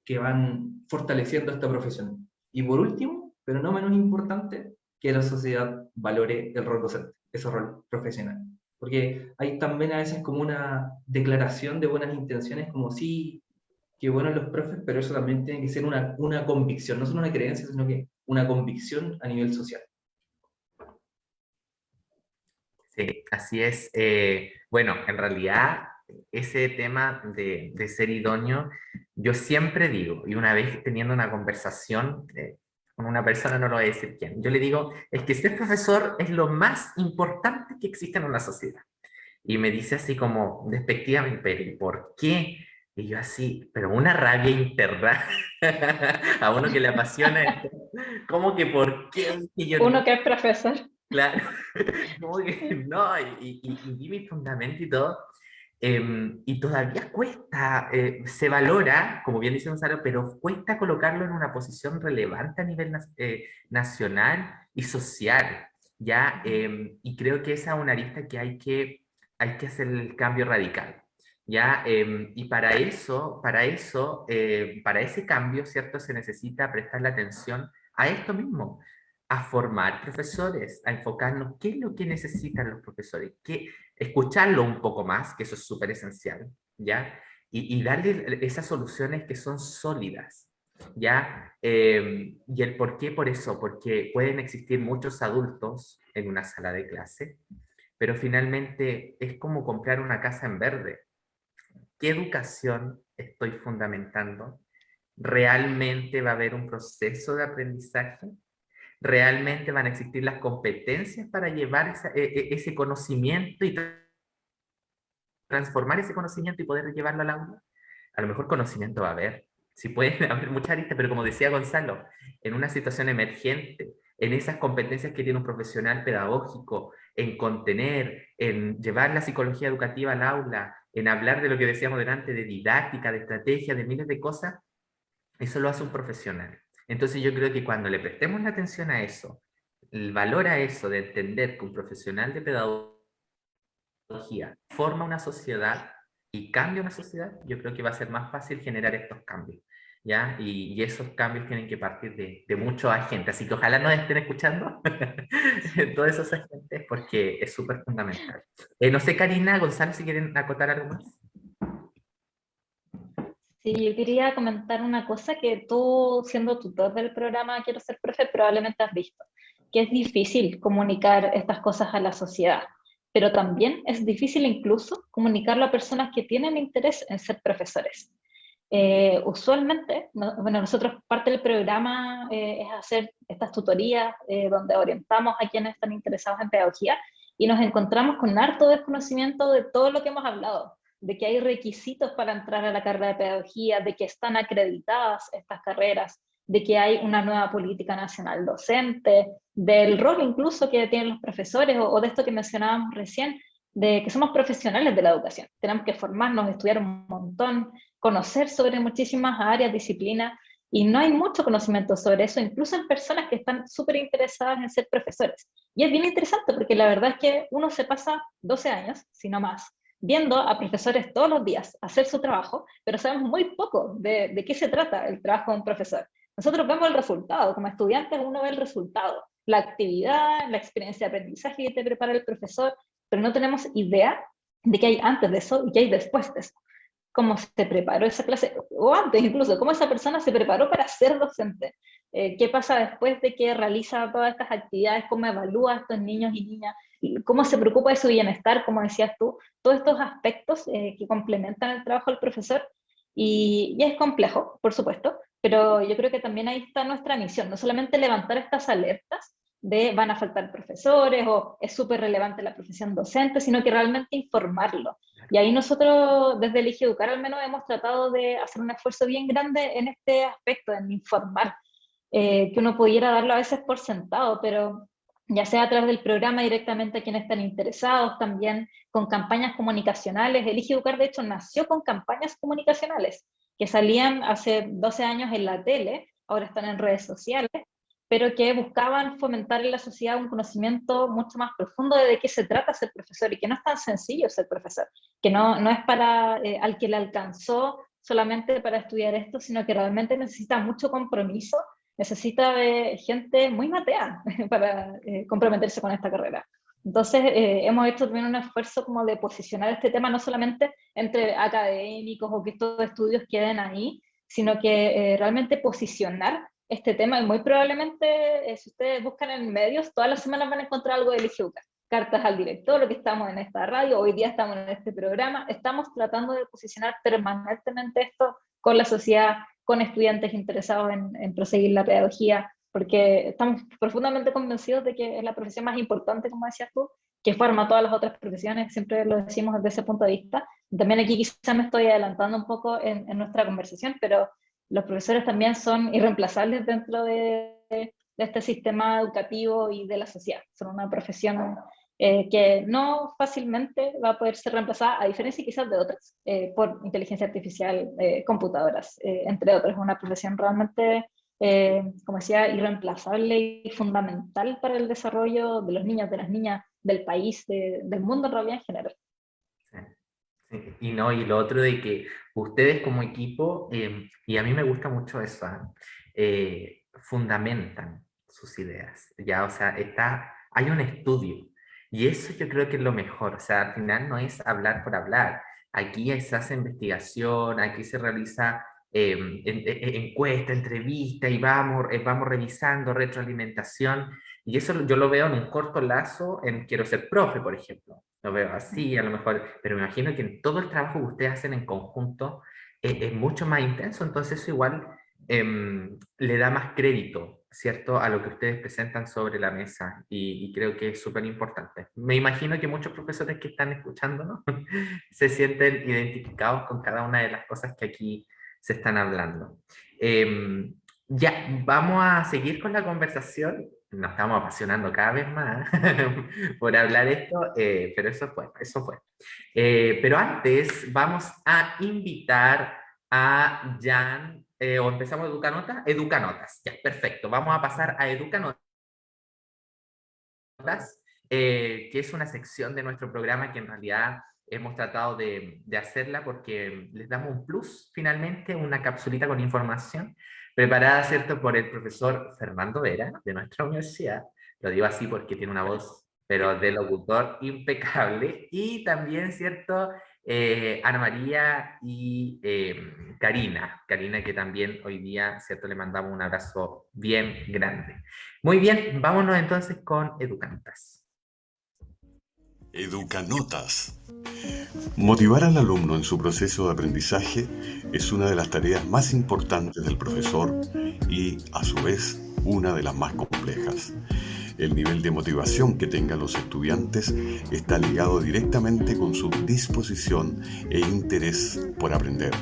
que van fortaleciendo esta profesión. Y por último, pero no menos importante, que la sociedad valore el rol docente, ese rol profesional. Porque hay también a veces como una declaración de buenas intenciones, como sí, qué buenos los profes, pero eso también tiene que ser una convicción, no solo una creencia, sino que una convicción a nivel social. Sí, así es. Bueno, en realidad, ese tema de ser idóneo, yo siempre digo, y una vez teniendo una conversación con una persona, no lo voy a decir quién, yo le digo, es que ser profesor es lo más importante que existe en una sociedad. Y me dice así como despectivamente, pero ¿y por qué? Y yo así, pero una rabia interna a uno que le apasiona esto. ¿Cómo que por qué? Y yo, Uno que es profesor. claro, como que no, y vi mi fundamento y todo, y todavía cuesta, se valora, como bien dice Gonzalo, pero cuesta colocarlo en una posición relevante a nivel nacional y social, ¿ya? Y creo que esa es una arista que hay que hacer el cambio radical. ¿ya? Y para ese cambio, ¿cierto? Se necesita prestarle atención a esto mismo, a formar profesores, a enfocarnos qué es lo que necesitan los profesores, escucharlo un poco más, que eso es súper esencial, ¿ya? Y darle esas soluciones que son sólidas, ¿ya? Y el por qué por eso, porque pueden existir muchos adultos en una sala de clase, pero finalmente es como comprar una casa en verde. ¿Qué educación estoy fundamentando? ¿Realmente va a haber un proceso de aprendizaje? ¿Realmente van a existir las competencias para llevar ese conocimiento y transformar ese conocimiento y poder llevarlo al aula? A lo mejor conocimiento va a haber, sí pueden haber muchas aristas, pero como decía Gonzalo, en una situación emergente, en esas competencias que tiene un profesional pedagógico, en contener, en llevar la psicología educativa al aula, en hablar de lo que decíamos delante, de didáctica, de estrategia, de miles de cosas, eso lo hace un profesional. Entonces yo creo que cuando le prestemos la atención a eso, el valor a eso de entender que un profesional de pedagogía forma una sociedad y cambia una sociedad, yo creo que va a ser más fácil generar estos cambios, ¿ya? Y esos cambios tienen que partir de muchos agentes, así que ojalá nos estén escuchando todos esos agentes porque es súper fundamental. No sé, Karina, Gonzalo, si quieren acotar algo más. Sí, yo quería comentar una cosa que tú, siendo tutor del programa Quiero Ser Profe, probablemente has visto, que es difícil comunicar estas cosas a la sociedad, pero también es difícil incluso comunicarlo a personas que tienen interés en ser profesores. Usualmente, bueno, nosotros parte del programa es hacer estas tutorías donde orientamos a quienes están interesados en pedagogía y nos encontramos con harto desconocimiento de todo lo que hemos hablado, de que hay requisitos para entrar a la carrera de pedagogía, de que están acreditadas estas carreras, de que hay una nueva política nacional docente, del rol incluso que tienen los profesores o de esto que mencionábamos recién, de que somos profesionales de la educación. Tenemos que formarnos, estudiar un montón, conocer sobre muchísimas áreas, disciplinas, y no hay mucho conocimiento sobre eso, incluso en personas que están súper interesadas en ser profesores. Y es bien interesante porque la verdad es que uno se pasa 12 años, si no más, viendo a profesores todos los días hacer su trabajo, pero sabemos muy poco de qué se trata el trabajo de un profesor. Nosotros vemos el resultado, como estudiantes uno ve el resultado, la actividad, la experiencia de aprendizaje que te prepara el profesor, pero no tenemos idea de qué hay antes de eso y qué hay después de eso. Cómo se preparó esa clase, o antes incluso, cómo esa persona se preparó para ser docente, qué pasa después de que realiza todas estas actividades, cómo evalúa a estos niños y niñas, cómo se preocupa de su bienestar, como decías tú, todos estos aspectos que complementan el trabajo del profesor, y es complejo, por supuesto, pero yo creo que también ahí está nuestra misión, no solamente levantar estas alertas de van a faltar profesores o es súper relevante la profesión docente, sino que realmente informarlo. Y ahí nosotros desde Elige Educar al menos hemos tratado de hacer un esfuerzo bien grande en este aspecto, en informar, que uno pudiera darlo a veces por sentado, pero ya sea a través del programa directamente a quienes están interesados, también con campañas comunicacionales. Elige Educar de hecho nació con campañas comunicacionales que salían hace 12 años en la tele, ahora están en redes sociales, pero que buscaban fomentar en la sociedad un conocimiento mucho más profundo de qué se trata ser profesor y que no es tan sencillo ser profesor, que no es para al que le alcanzó solamente para estudiar esto, sino que realmente necesita mucho compromiso, necesita de gente muy matea para comprometerse con esta carrera. Entonces hemos hecho también un esfuerzo como de posicionar este tema no solamente entre académicos o que estos estudios queden ahí, sino que realmente posicionar este tema y muy probablemente si ustedes buscan en medios, todas las semanas van a encontrar algo de Elige Educar. Cartas al director, lo que estamos en esta radio, hoy día estamos en este programa, estamos tratando de posicionar permanentemente esto con la sociedad, con estudiantes interesados en proseguir la pedagogía, porque estamos profundamente convencidos de que es la profesión más importante, como decías tú, que forma todas las otras profesiones, siempre lo decimos desde ese punto de vista. También aquí quizás me estoy adelantando un poco en nuestra conversación, pero los profesores también son irreemplazables dentro de este sistema educativo y de la sociedad. Son una profesión que no fácilmente va a poder ser reemplazada, a diferencia quizás de otras, por inteligencia artificial, computadoras, entre otras. Es una profesión realmente, como decía, irreemplazable y fundamental para el desarrollo de los niños, de las niñas, del país, del mundo en realidad en general. Y no, y lo otro de que ustedes como equipo, y a mí me gusta mucho eso, fundamentan sus ideas, ya, o sea, hay un estudio, y eso yo creo que es lo mejor, o sea, al final no es hablar por hablar, aquí se hace investigación, aquí se realiza encuesta, entrevista, y vamos revisando retroalimentación, y eso yo lo veo en un corto lazo en Quiero ser profe, por ejemplo. Lo veo así, a lo mejor, pero me imagino que en todo el trabajo que ustedes hacen en conjunto es mucho más intenso, entonces eso igual le da más crédito, ¿cierto?, a lo que ustedes presentan sobre la mesa y creo que es súper importante. Me imagino que muchos profesores que están escuchando, ¿no? se sienten identificados con cada una de las cosas que aquí se están hablando. Ya, vamos a seguir con la conversación. Nos estamos apasionando cada vez más por hablar esto, pero eso fue, eso fue. Pero antes vamos a invitar a Jan, o empezamos Educanotas. Educanotas, ya, perfecto. Vamos a pasar a Educanotas, que es una sección de nuestro programa que en realidad hemos tratado de hacerla porque les damos un plus, finalmente, una capsulita con información preparada, ¿cierto?, por el profesor Fernando Vera, de nuestra universidad. Lo digo así porque tiene una voz, pero de locutor impecable. Y también, ¿cierto?, Ana María y Karina, que también hoy día, ¿cierto?, le mandamos un abrazo bien grande. Muy bien, vámonos entonces con Educantas. Educanotas. Motivar al alumno en su proceso de aprendizaje es una de las tareas más importantes del profesor y, a su vez, una de las más complejas. El nivel de motivación que tengan los estudiantes está ligado directamente con su disposición e interés por aprender,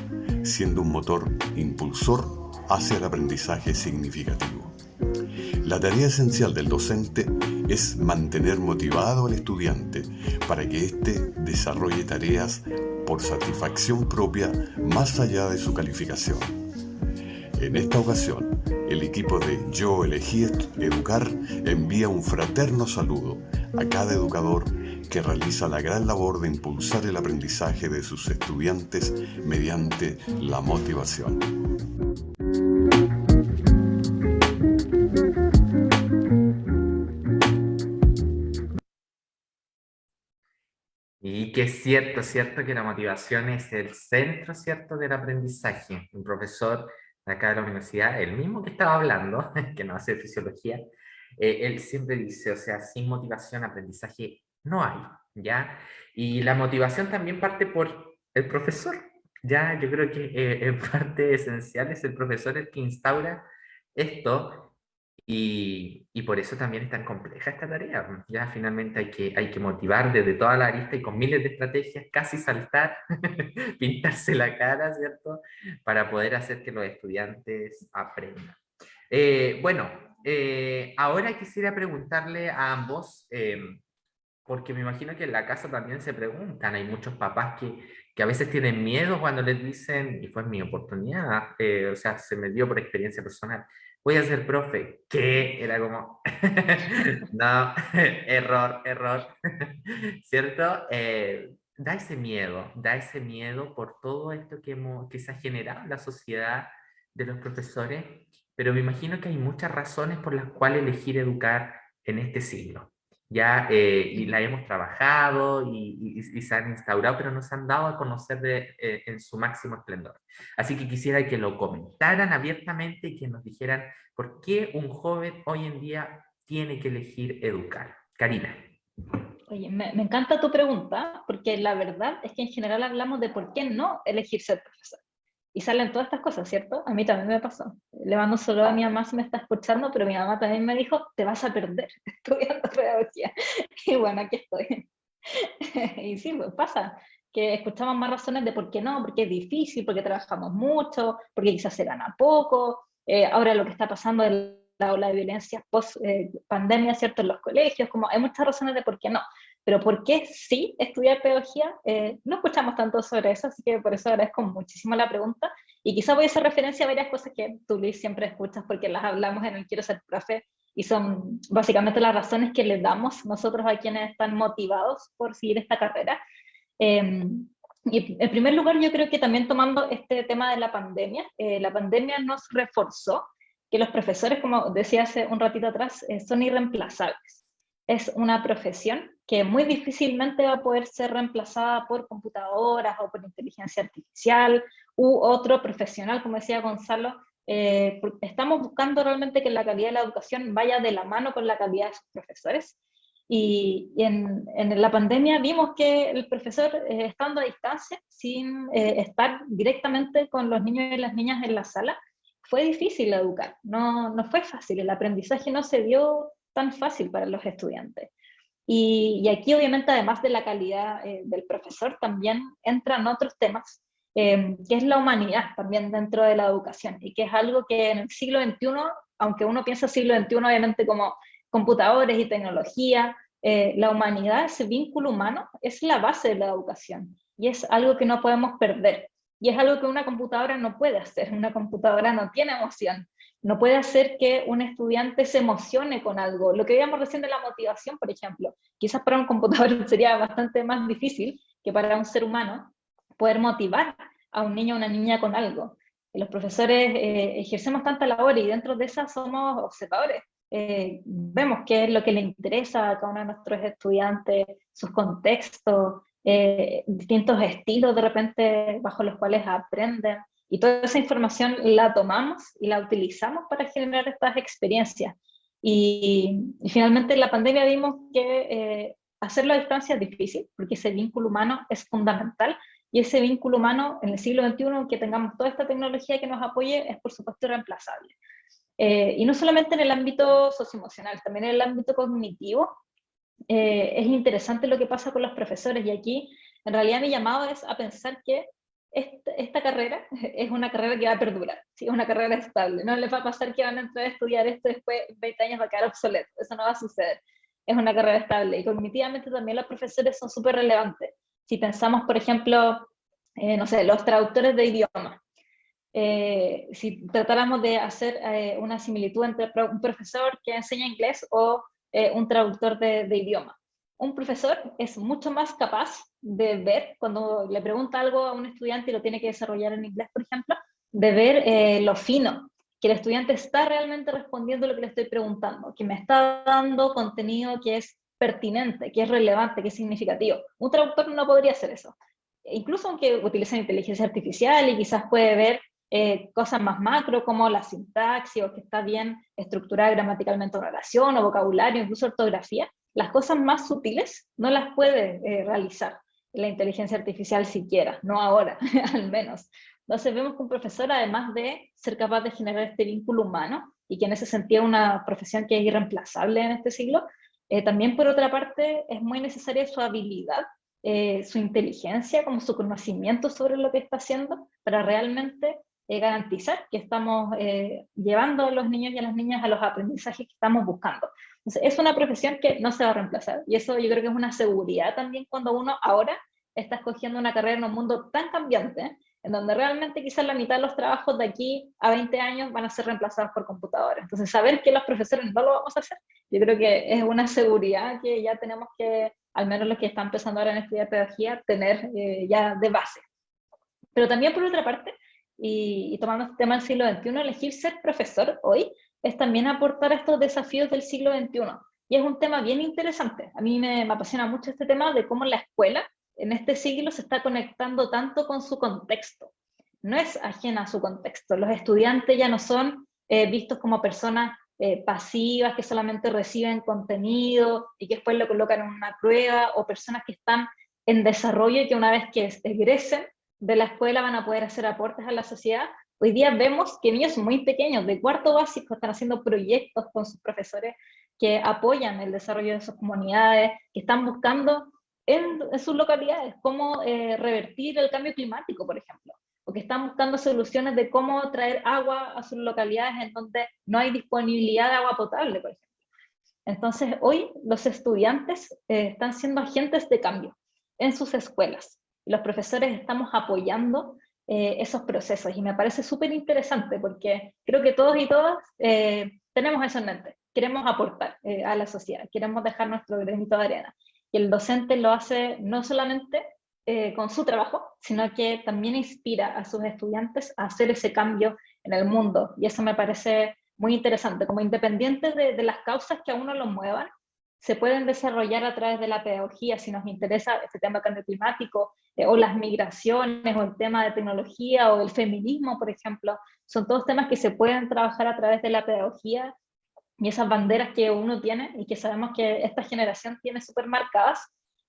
siendo un motor impulsor hacia el aprendizaje significativo. La tarea esencial del docente es mantener motivado al estudiante para que éste desarrolle tareas por satisfacción propia más allá de su calificación. En esta ocasión, el equipo de Yo Elegí Educar envía un fraterno saludo a cada educador que realiza la gran labor de impulsar el aprendizaje de sus estudiantes mediante la motivación. Y que es cierto que la motivación es el centro, ¿cierto?, del aprendizaje. Un profesor de acá de la universidad, el mismo que estaba hablando, que no hace fisiología, él siempre dice, o sea, sin motivación aprendizaje no hay, ¿ya? Y la motivación también parte por el profesor, ¿ya? Yo creo que en parte esencial es el profesor el que instaura esto. Y por eso también es tan compleja esta tarea. Ya finalmente hay que motivar desde toda la arista y con miles de estrategias, casi saltar, pintarse la cara, ¿cierto?, para poder hacer que los estudiantes aprendan. Bueno, ahora quisiera preguntarle a ambos, porque me imagino que en la casa también se preguntan, hay muchos papás que a veces tienen miedo cuando les dicen, y fue mi oportunidad, o sea, se me dio por experiencia personal, voy a ser profe, ¿qué? Era como, no, error, ¿cierto? Da ese miedo por todo esto que se ha generado en la sociedad de los profesores, pero me imagino que hay muchas razones por las cuales elegir educar en este siglo. Ya, y la hemos trabajado y se han instaurado, pero no se han dado a conocer en su máximo esplendor. Así que quisiera que lo comentaran abiertamente y que nos dijeran por qué un joven hoy en día tiene que elegir educar. Karina. Oye, me encanta tu pregunta, porque la verdad es que en general hablamos de por qué no elegir ser profesor. Y salen todas estas cosas, ¿cierto? A mí también me pasó. Le mando solo a mi mamá si me está escuchando, pero mi mamá también me dijo, te vas a perder estudiando pedagogía. Y bueno, aquí estoy. Y sí, pues pasa, que escuchamos más razones de por qué no, porque es difícil, porque trabajamos mucho, porque quizás se gana poco. Ahora lo que está pasando es la ola de violencia post-pandemia, ¿cierto?, en los colegios, como hay muchas razones de por qué no. Pero ¿por qué sí estudiar pedagogía? No escuchamos tanto sobre eso, así que por eso agradezco muchísimo la pregunta. Y quizá voy a hacer referencia a varias cosas que tú, Luis, siempre escuchas porque las hablamos en el Quiero Ser Profe, y son básicamente las razones que les damos nosotros a quienes están motivados por seguir esta carrera. Y en primer lugar, yo creo que también tomando este tema de la pandemia nos reforzó que los profesores, como decía hace un ratito atrás, son irreemplazables. Es una profesión que muy difícilmente va a poder ser reemplazada por computadoras o por inteligencia artificial u otro profesional, como decía Gonzalo. Estamos buscando realmente que la calidad de la educación vaya de la mano con la calidad de sus profesores. Y en la pandemia vimos que el profesor, estando a distancia, sin estar directamente con los niños y las niñas en la sala, fue difícil educar, no fue fácil, el aprendizaje no se dio tan fácil para los estudiantes. Y aquí obviamente además de la calidad del profesor también entran otros temas, que es la humanidad también dentro de la educación, y que es algo que en el siglo XXI, aunque uno piensa siglo XXI obviamente como computadores y tecnología, la humanidad, ese vínculo humano, es la base de la educación, y es algo que no podemos perder. Y es algo que una computadora no puede hacer. Una computadora no tiene emoción. No puede hacer que un estudiante se emocione con algo. Lo que veíamos recién de la motivación, por ejemplo. Quizás para un computador sería bastante más difícil que para un ser humano poder motivar a un niño o una niña con algo. Y los profesores ejercemos tanta labor y dentro de esa somos observadores. Vemos qué es lo que le interesa a cada uno de nuestros estudiantes, sus contextos, distintos estilos de repente bajo los cuales aprenden, y toda esa información la tomamos y la utilizamos para generar estas experiencias. Y finalmente en la pandemia vimos que hacerlo a distancia es difícil, porque ese vínculo humano es fundamental, y ese vínculo humano en el siglo XXI, que tengamos toda esta tecnología que nos apoye, es por supuesto irreemplazable. Y no solamente en el ámbito socioemocional, también en el ámbito cognitivo. Es interesante lo que pasa con los profesores, y aquí en realidad mi llamado es a pensar que esta carrera es una carrera que va a perdurar, ¿sí? Es una carrera estable, no les va a pasar que van a entrar a estudiar esto y después 20 años va a quedar obsoleto, eso no va a suceder, es una carrera estable, y cognitivamente también los profesores son súper relevantes. Si pensamos, por ejemplo, no sé, los traductores de idiomas, si tratáramos de hacer una similitud entre un profesor que enseña inglés o un traductor de idioma. Un profesor es mucho más capaz de ver, cuando le pregunta algo a un estudiante y lo tiene que desarrollar en inglés, por ejemplo, de ver lo fino, que el estudiante está realmente respondiendo lo que le estoy preguntando, que me está dando contenido que es pertinente, que es relevante, que es significativo. Un traductor no podría hacer eso. Incluso aunque utilicen inteligencia artificial y quizás puede ver cosas más macro como la sintaxis o que está bien estructurada gramaticalmente una oración o vocabulario, incluso ortografía, las cosas más sutiles no las puede realizar la inteligencia artificial siquiera, no ahora, al menos. Entonces vemos que un profesor, además de ser capaz de generar este vínculo humano, y que en ese sentido es una profesión que es irreemplazable en este siglo, también por otra parte es muy necesaria su habilidad, su inteligencia, como su conocimiento sobre lo que está haciendo, para realmente garantizar que estamos llevando a los niños y a las niñas a los aprendizajes que estamos buscando. Entonces, es una profesión que no se va a reemplazar, y eso yo creo que es una seguridad también cuando uno ahora está escogiendo una carrera en un mundo tan cambiante, en donde realmente quizás la mitad de los trabajos de aquí a 20 años van a ser reemplazados por computadores. Entonces, saber que los profesores no lo vamos a hacer, yo creo que es una seguridad que ya tenemos que, al menos los que están empezando ahora en estudiar pedagogía, tener ya de base. Pero también por otra parte, y tomando este tema del siglo XXI, elegir ser profesor hoy es también aportar a estos desafíos del siglo XXI. Y es un tema bien interesante. A mí me apasiona mucho este tema de cómo la escuela en este siglo se está conectando tanto con su contexto. No es ajena a su contexto. Los estudiantes ya no son vistos como personas pasivas que solamente reciben contenido y que después lo colocan en una prueba, o personas que están en desarrollo y que una vez que egresen de la escuela van a poder hacer aportes a la sociedad. Hoy día vemos que niños muy pequeños, de cuarto básico, están haciendo proyectos con sus profesores que apoyan el desarrollo de sus comunidades, que están buscando en sus localidades cómo revertir el cambio climático, por ejemplo, o que están buscando soluciones de cómo traer agua a sus localidades en donde no hay disponibilidad de agua potable, por ejemplo. Entonces, hoy los estudiantes están siendo agentes de cambio en sus escuelas. Los profesores estamos apoyando esos procesos, y me parece súper interesante porque creo que todos y todas tenemos eso en mente, queremos aportar a la sociedad, queremos dejar nuestro granito de arena, y el docente lo hace no solamente con su trabajo, sino que también inspira a sus estudiantes a hacer ese cambio en el mundo. Y eso me parece muy interesante, como independiente de las causas que a uno lo muevan, se pueden desarrollar a través de la pedagogía, si nos interesa este tema del cambio climático, o las migraciones, o el tema de tecnología, o el feminismo, por ejemplo. Son todos temas que se pueden trabajar a través de la pedagogía, y esas banderas que uno tiene, y que sabemos que esta generación tiene súper marcadas,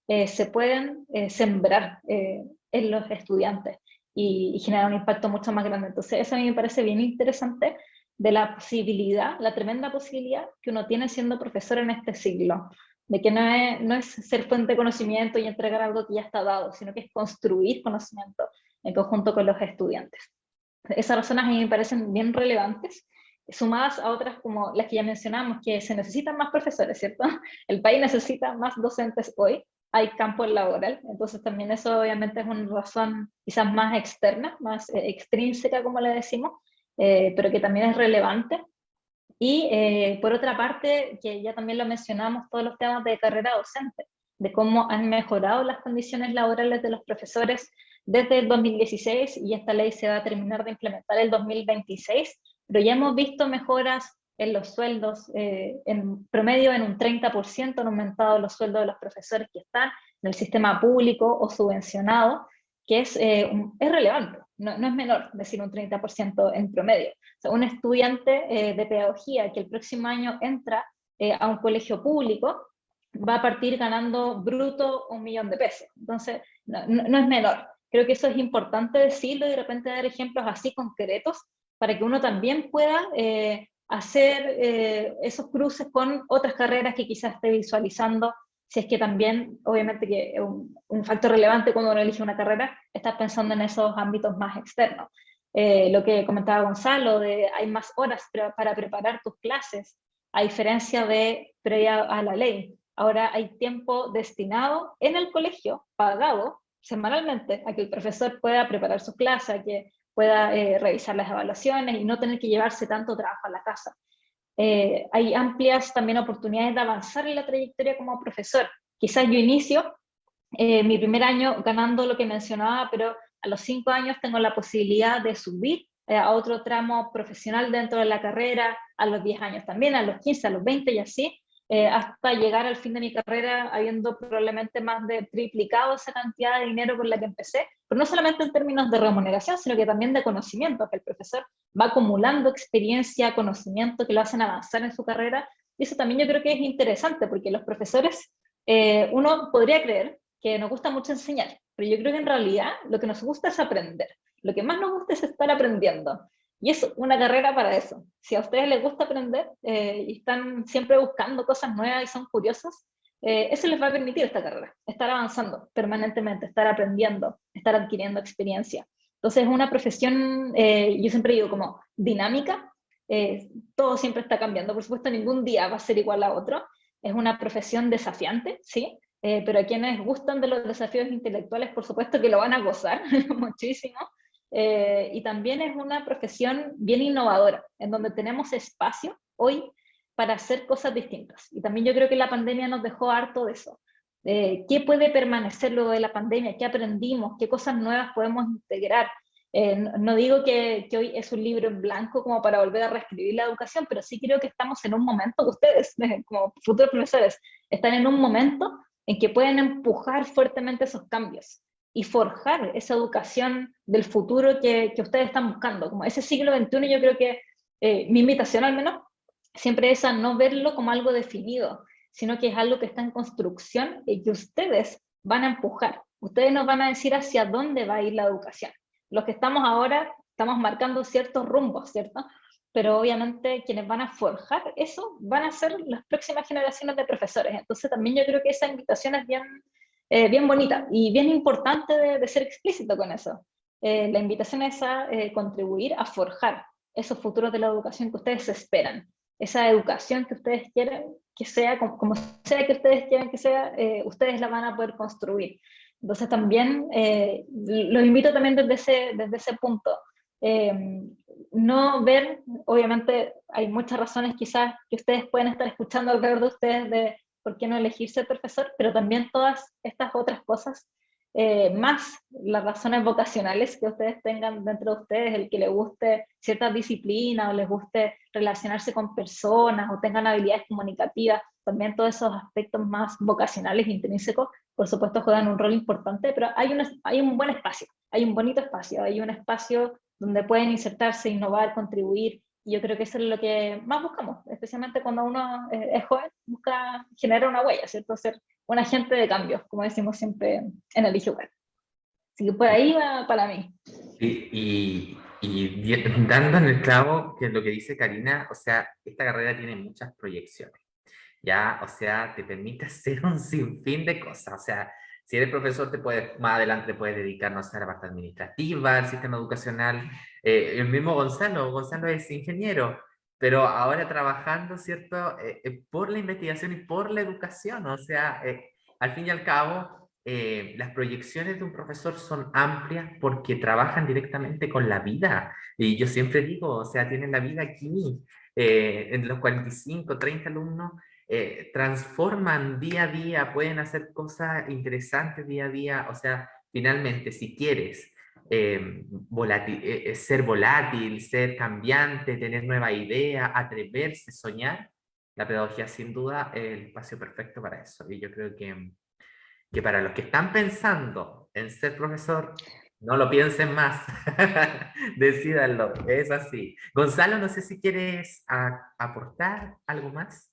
se pueden sembrar en los estudiantes y generar un impacto mucho más grande. Entonces eso a mí me parece bien interesante de la posibilidad, la tremenda posibilidad que uno tiene siendo profesor en este siglo, de que no es ser fuente de conocimiento y entregar algo que ya está dado, sino que es construir conocimiento en conjunto con los estudiantes. Esas razones a mí me parecen bien relevantes, sumadas a otras como las que ya mencionamos, que se necesitan más profesores, ¿cierto? El país necesita más docentes hoy, hay campo laboral, entonces también eso obviamente es una razón quizás más externa, más extrínseca, como le decimos, pero que también es relevante. Y por otra parte, que ya también lo mencionamos, todos los temas de carrera docente, de cómo han mejorado las condiciones laborales de los profesores desde el 2016, y esta ley se va a terminar de implementar el 2026, pero ya hemos visto mejoras en los sueldos, en promedio en un 30% han aumentado los sueldos de los profesores que están en el sistema público o subvencionado, que es relevante, no es menor decir un 30% en promedio. O sea, un estudiante de pedagogía que el próximo año entra a un colegio público va a partir ganando bruto 1 millón de pesos. Entonces, no es menor. Creo que eso es importante decirlo y de repente dar ejemplos así concretos para que uno también pueda hacer esos cruces con otras carreras que quizás esté visualizando, si es que también, obviamente que un factor relevante cuando uno elige una carrera, estás pensando en esos ámbitos más externos. Lo que comentaba Gonzalo, de hay más horas para preparar tus clases, a diferencia de previa a la ley. Ahora hay tiempo destinado en el colegio, pagado semanalmente, a que el profesor pueda preparar sus clases, a que pueda revisar las evaluaciones y no tener que llevarse tanto trabajo a la casa. Hay amplias también oportunidades de avanzar en la trayectoria como profesor. Quizás yo inicio mi primer año ganando lo que mencionaba, pero a los 5 años tengo la posibilidad de subir a otro tramo profesional dentro de la carrera, a los 10 años también, a los 15, a los 20 y así, hasta llegar al fin de mi carrera habiendo probablemente más de triplicado esa cantidad de dinero con la que empecé, pero no solamente en términos de remuneración, sino que también de conocimiento, que el profesor va acumulando experiencia, conocimiento que lo hacen avanzar en su carrera, y eso también yo creo que es interesante, porque los profesores, uno podría creer que nos gusta mucho enseñar, pero yo creo que en realidad lo que nos gusta es aprender, lo que más nos gusta es estar aprendiendo, y es una carrera para eso. Si a ustedes les gusta aprender y están siempre buscando cosas nuevas y son curiosos, eso les va a permitir esta carrera, estar avanzando permanentemente, estar aprendiendo, estar adquiriendo experiencia. Entonces es una profesión, yo siempre digo, como dinámica, todo siempre está cambiando, por supuesto ningún día va a ser igual a otro, es una profesión desafiante, ¿sí? Pero a quienes gustan de los desafíos intelectuales, por supuesto que lo van a gozar muchísimo, y también es una profesión bien innovadora, en donde tenemos espacio hoy para hacer cosas distintas, y también yo creo que la pandemia nos dejó harto de eso. ¿Qué puede permanecer luego de la pandemia? ¿Qué aprendimos? ¿Qué cosas nuevas podemos integrar? No digo que hoy es un libro en blanco como para volver a reescribir la educación, pero sí creo que estamos en un momento, ustedes como futuros profesores, están en un momento en que pueden empujar fuertemente esos cambios y forjar esa educación del futuro que ustedes están buscando. Como ese siglo XXI, yo creo que mi invitación al menos siempre es a no verlo como algo definido, sino que es algo que está en construcción y que ustedes van a empujar. Ustedes nos van a decir hacia dónde va a ir la educación. Los que estamos ahora estamos marcando ciertos rumbos, ¿cierto? Pero obviamente quienes van a forjar eso van a ser las próximas generaciones de profesores. Entonces también yo creo que esa invitación es bien bonita y bien importante de ser explícito con eso. La invitación es a contribuir a forjar esos futuros de la educación que ustedes esperan, esa educación que ustedes quieren que sea, como sea que ustedes quieran que sea, ustedes la van a poder construir. Entonces también los invito también desde ese punto. No ver, obviamente hay muchas razones quizás que ustedes pueden estar escuchando alrededor de ustedes de por qué no elegir ser profesor, pero también todas estas otras cosas más las razones vocacionales que ustedes tengan dentro de ustedes, el que les guste ciertas disciplinas o les guste relacionarse con personas o tengan habilidades comunicativas, también todos esos aspectos más vocacionales, intrínsecos, por supuesto juegan un rol importante, pero hay un buen espacio, hay un bonito espacio, hay un espacio donde pueden insertarse, innovar, contribuir, y yo creo que eso es lo que más buscamos, especialmente cuando uno es joven, busca generar una huella, ¿cierto? Ser un agente de cambio, como decimos siempre en el IGUAR. Así que por ahí va para mí. Dando en el clavo, que es lo que dice Karina, o sea, esta carrera tiene muchas proyecciones, ¿ya? O sea, te permite hacer un sinfín de cosas, o sea, si eres profesor, más adelante puedes dedicarnos a la parte administrativa, al sistema educacional. El mismo Gonzalo es ingeniero, pero ahora trabajando, ¿cierto? Por la investigación y por la educación, o sea, al fin y al cabo, las proyecciones de un profesor son amplias porque trabajan directamente con la vida. Y yo siempre digo, o sea, tienen la vida aquí, en los 45, 30 alumnos, transforman día a día, pueden hacer cosas interesantes día a día, o sea, finalmente, si quieres ser volátil, ser cambiante, tener nueva idea, atreverse, soñar, la pedagogía sin duda es el espacio perfecto para eso. Y yo creo que para los que están pensando en ser profesor, no lo piensen más, decídanlo, es así. Gonzalo, no sé si quieres aportar algo más.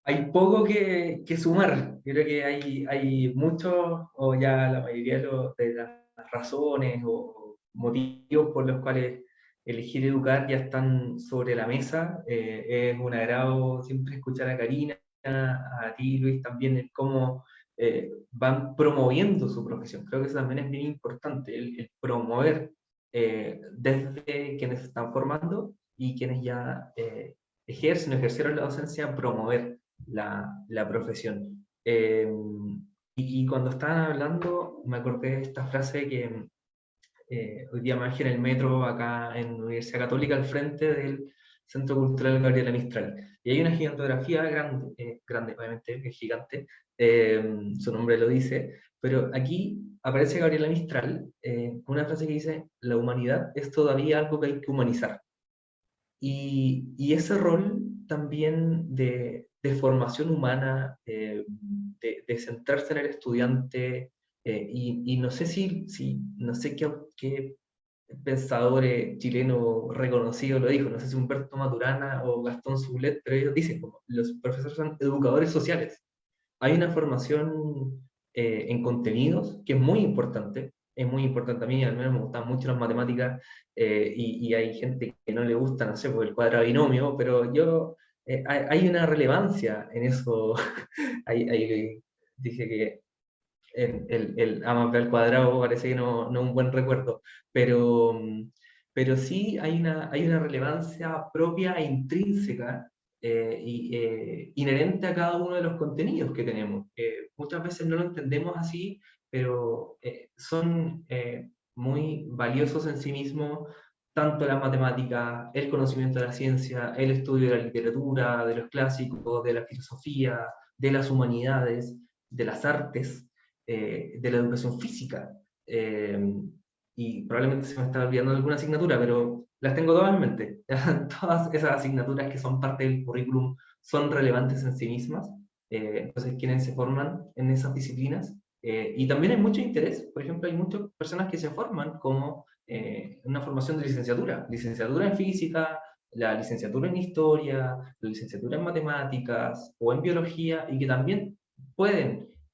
Hay poco que sumar. Yo creo que hay muchos, o ya la mayoría de las razones o motivos por los cuales elegir educar ya están sobre la mesa. Es un agrado siempre escuchar a Karina, a ti, Luis, también en cómo van promoviendo su profesión. Creo que eso también es bien importante, el promover desde quienes se están formando y quienes ya ejercieron la docencia, promover la profesión. Y cuando estaban hablando, me acordé de esta frase que hoy día me bajé en el metro acá en la Universidad Católica al frente del Centro Cultural Gabriela Mistral. Y hay una gigantografía grande, grande obviamente, que es gigante, su nombre lo dice, pero aquí aparece Gabriela Mistral con una frase que dice: la humanidad es todavía algo que hay que humanizar. Y ese rol también de formación humana, de centrarse en el estudiante, y no sé no sé qué pensador chileno reconocido lo dijo, no sé si Humberto Maturana o Gastón Sublet, pero ellos dicen como los profesores son educadores sociales. Hay una formación en contenidos que es muy importante. Es muy importante a mí, al menos me gustan mucho las matemáticas, y hay gente que no le gusta, no sé, por el cuadrado binomio, pero yo, hay una relevancia en eso. Dije que el A más B al cuadrado parece que no es un buen recuerdo, pero, pero sí hay una relevancia propia e intrínseca, inherente a cada uno de los contenidos que tenemos. Muchas veces no lo entendemos así, pero son muy valiosos en sí mismos, tanto la matemática, el conocimiento de la ciencia, el estudio de la literatura, de los clásicos, de la filosofía, de las humanidades, de las artes, de la educación física. Y probablemente se me está olvidando alguna asignatura, pero las tengo todas en mente. Todas esas asignaturas que son parte del currículum son relevantes en sí mismas. Entonces, quienes se forman en esas disciplinas. Y también hay mucho interés, por ejemplo, hay muchas personas que se forman como una formación de licenciatura en física, la licenciatura en historia, la licenciatura en matemáticas o en biología, y que también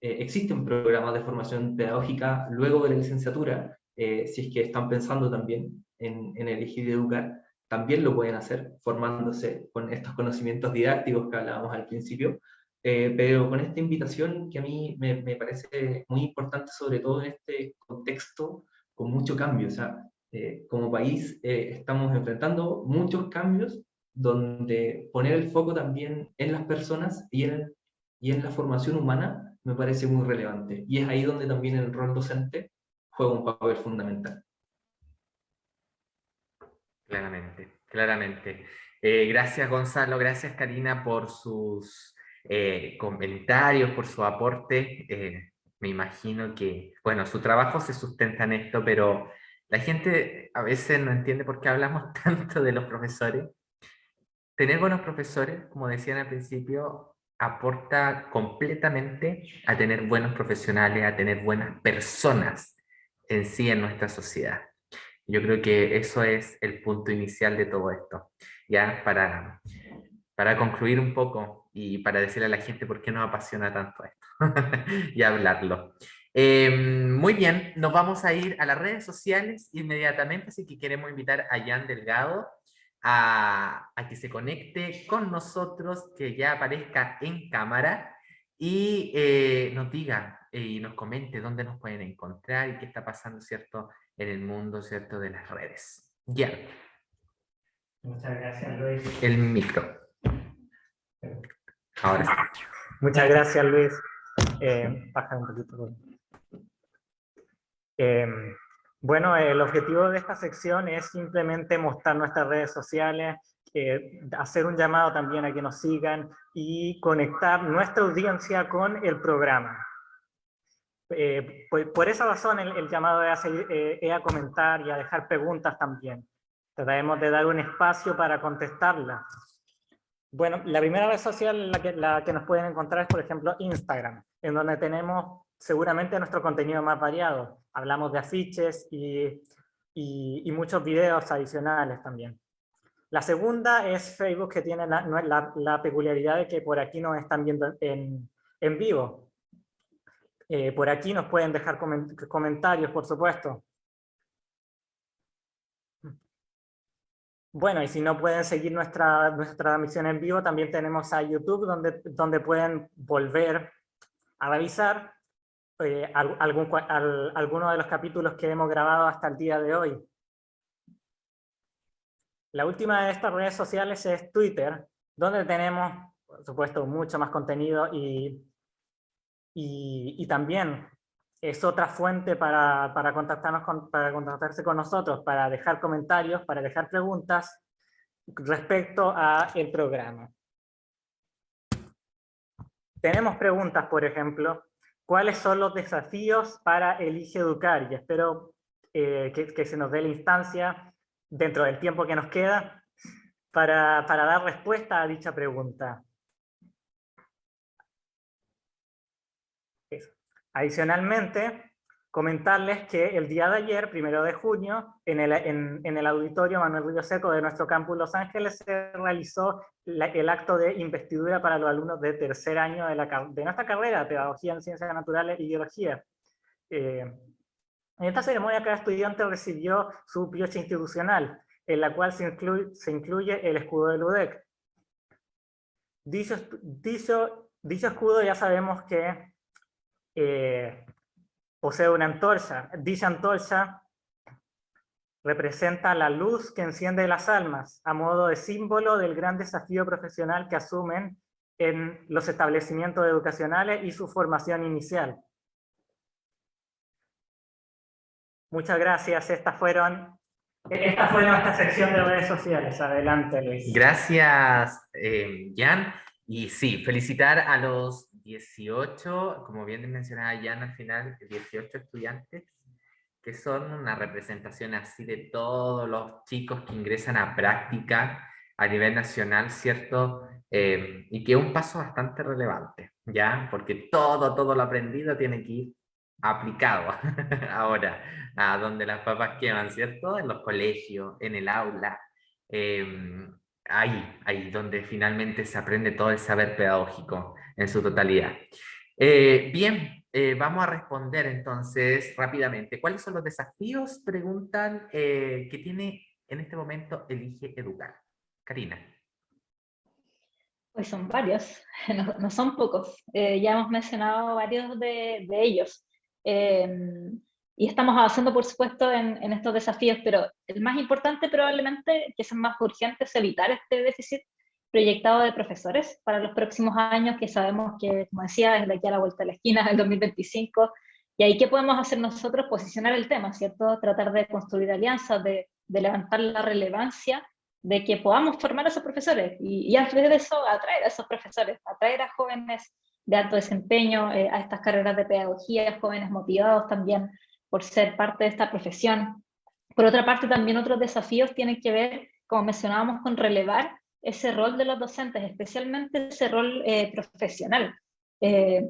existen programas de formación pedagógica luego de la licenciatura, si es que están pensando también en elegir educar, también lo pueden hacer formándose con estos conocimientos didácticos que hablábamos al principio, pero con esta invitación que a mí me parece muy importante, sobre todo en este contexto con mucho cambio. O sea, como país estamos enfrentando muchos cambios donde poner el foco también en las personas y en la formación humana me parece muy relevante. Y es ahí donde también el rol docente juega un papel fundamental. Claramente, claramente. Gracias Gonzalo, gracias Karina por sus comentarios, por su aporte. me imagino que, bueno, su trabajo se sustenta en esto, pero la gente a veces no entiende por qué hablamos tanto de los profesores. Tener buenos profesores, como decían al principio, aporta completamente a tener buenos profesionales, a tener buenas personas en sí en nuestra sociedad. Yo creo que eso es el punto inicial de todo esto. Ya para concluir un poco y para decirle a la gente por qué nos apasiona tanto esto y hablarlo. Muy bien, nos vamos a ir a las redes sociales inmediatamente, así que queremos invitar a Jan Delgado a que se conecte con nosotros, que ya aparezca en cámara y nos diga y nos comente dónde nos pueden encontrar y qué está pasando, ¿cierto?, en el mundo, ¿cierto?, de las redes. Ya. Muchas gracias, Luis. El micro. Ahora sí. Muchas gracias, Luis. Baja un poquito. Bueno, el objetivo de esta sección es simplemente mostrar nuestras redes sociales, hacer un llamado también a que nos sigan y conectar nuestra audiencia con el programa. Por esa razón el llamado es a comentar y a dejar preguntas también. Trataremos de dar un espacio para contestarlas. Bueno, la primera red social la que nos pueden encontrar es, por ejemplo, Instagram, en donde tenemos seguramente nuestro contenido más variado. Hablamos de afiches y muchos videos adicionales también. La segunda es Facebook, que tiene la peculiaridad de que por aquí nos están viendo en vivo. Por aquí nos pueden dejar comentarios, por supuesto. Bueno, y si no pueden seguir nuestra transmisión en vivo, también tenemos a YouTube, donde pueden volver a revisar algunos de los capítulos que hemos grabado hasta el día de hoy. La última de estas redes sociales es Twitter, donde tenemos, por supuesto, mucho más contenido y también es otra fuente para contactarse con nosotros, para dejar comentarios, para dejar preguntas respecto al programa. Tenemos preguntas, por ejemplo, ¿cuáles son los desafíos para Elige Educar? Y espero que se nos dé la instancia, dentro del tiempo que nos queda, para dar respuesta a dicha pregunta. Adicionalmente, comentarles que el día de ayer, 1 de junio, en el auditorio Manuel Río Seco de nuestro campus Los Ángeles, se realizó el acto de investidura para los alumnos de tercer año de nuestra carrera de Pedagogía en Ciencias Naturales y Biología. En esta ceremonia, cada estudiante recibió su piocha institucional, en la cual se incluye el escudo del UDEC. Dicho escudo ya sabemos que posee una antorcha. Dicha antorcha representa la luz que enciende las almas, a modo de símbolo del gran desafío profesional que asumen en los establecimientos educacionales y su formación inicial. Muchas gracias. Esta fue nuestra sección de redes sociales. Adelante, Luis. Gracias, Jan. Y sí, felicitar a los 18, como bien mencionaba Jan al final, 18 estudiantes, que son una representación así de todos los chicos que ingresan a práctica a nivel nacional, ¿cierto? Y que es un paso bastante relevante, ¿ya? Porque todo lo aprendido tiene que ir aplicado ahora, a donde las papas queman, ¿cierto? En los colegios, en el aula, ahí donde finalmente se aprende todo el saber pedagógico en su totalidad. Bien, vamos a responder entonces rápidamente. ¿Cuáles son los desafíos? Preguntan que tiene en este momento Elige Educar. Karina. Pues son varios, no son pocos. Ya hemos mencionado varios de ellos. Y estamos avanzando, por supuesto, en estos desafíos, pero el más importante probablemente, que es el más urgente, es evitar este déficit proyectado de profesores para los próximos años, que sabemos que, como decía, es de aquí a la vuelta de la esquina, el 2025, y ahí ¿qué podemos hacer nosotros? Posicionar el tema, ¿cierto? Tratar de construir alianzas, de levantar la relevancia de que podamos formar a esos profesores, y antes de eso, atraer a esos profesores, atraer a jóvenes de alto desempeño a estas carreras de pedagogía, jóvenes motivados también por ser parte de esta profesión. Por otra parte, también otros desafíos tienen que ver, como mencionábamos, con relevar ese rol de los docentes, especialmente ese rol profesional.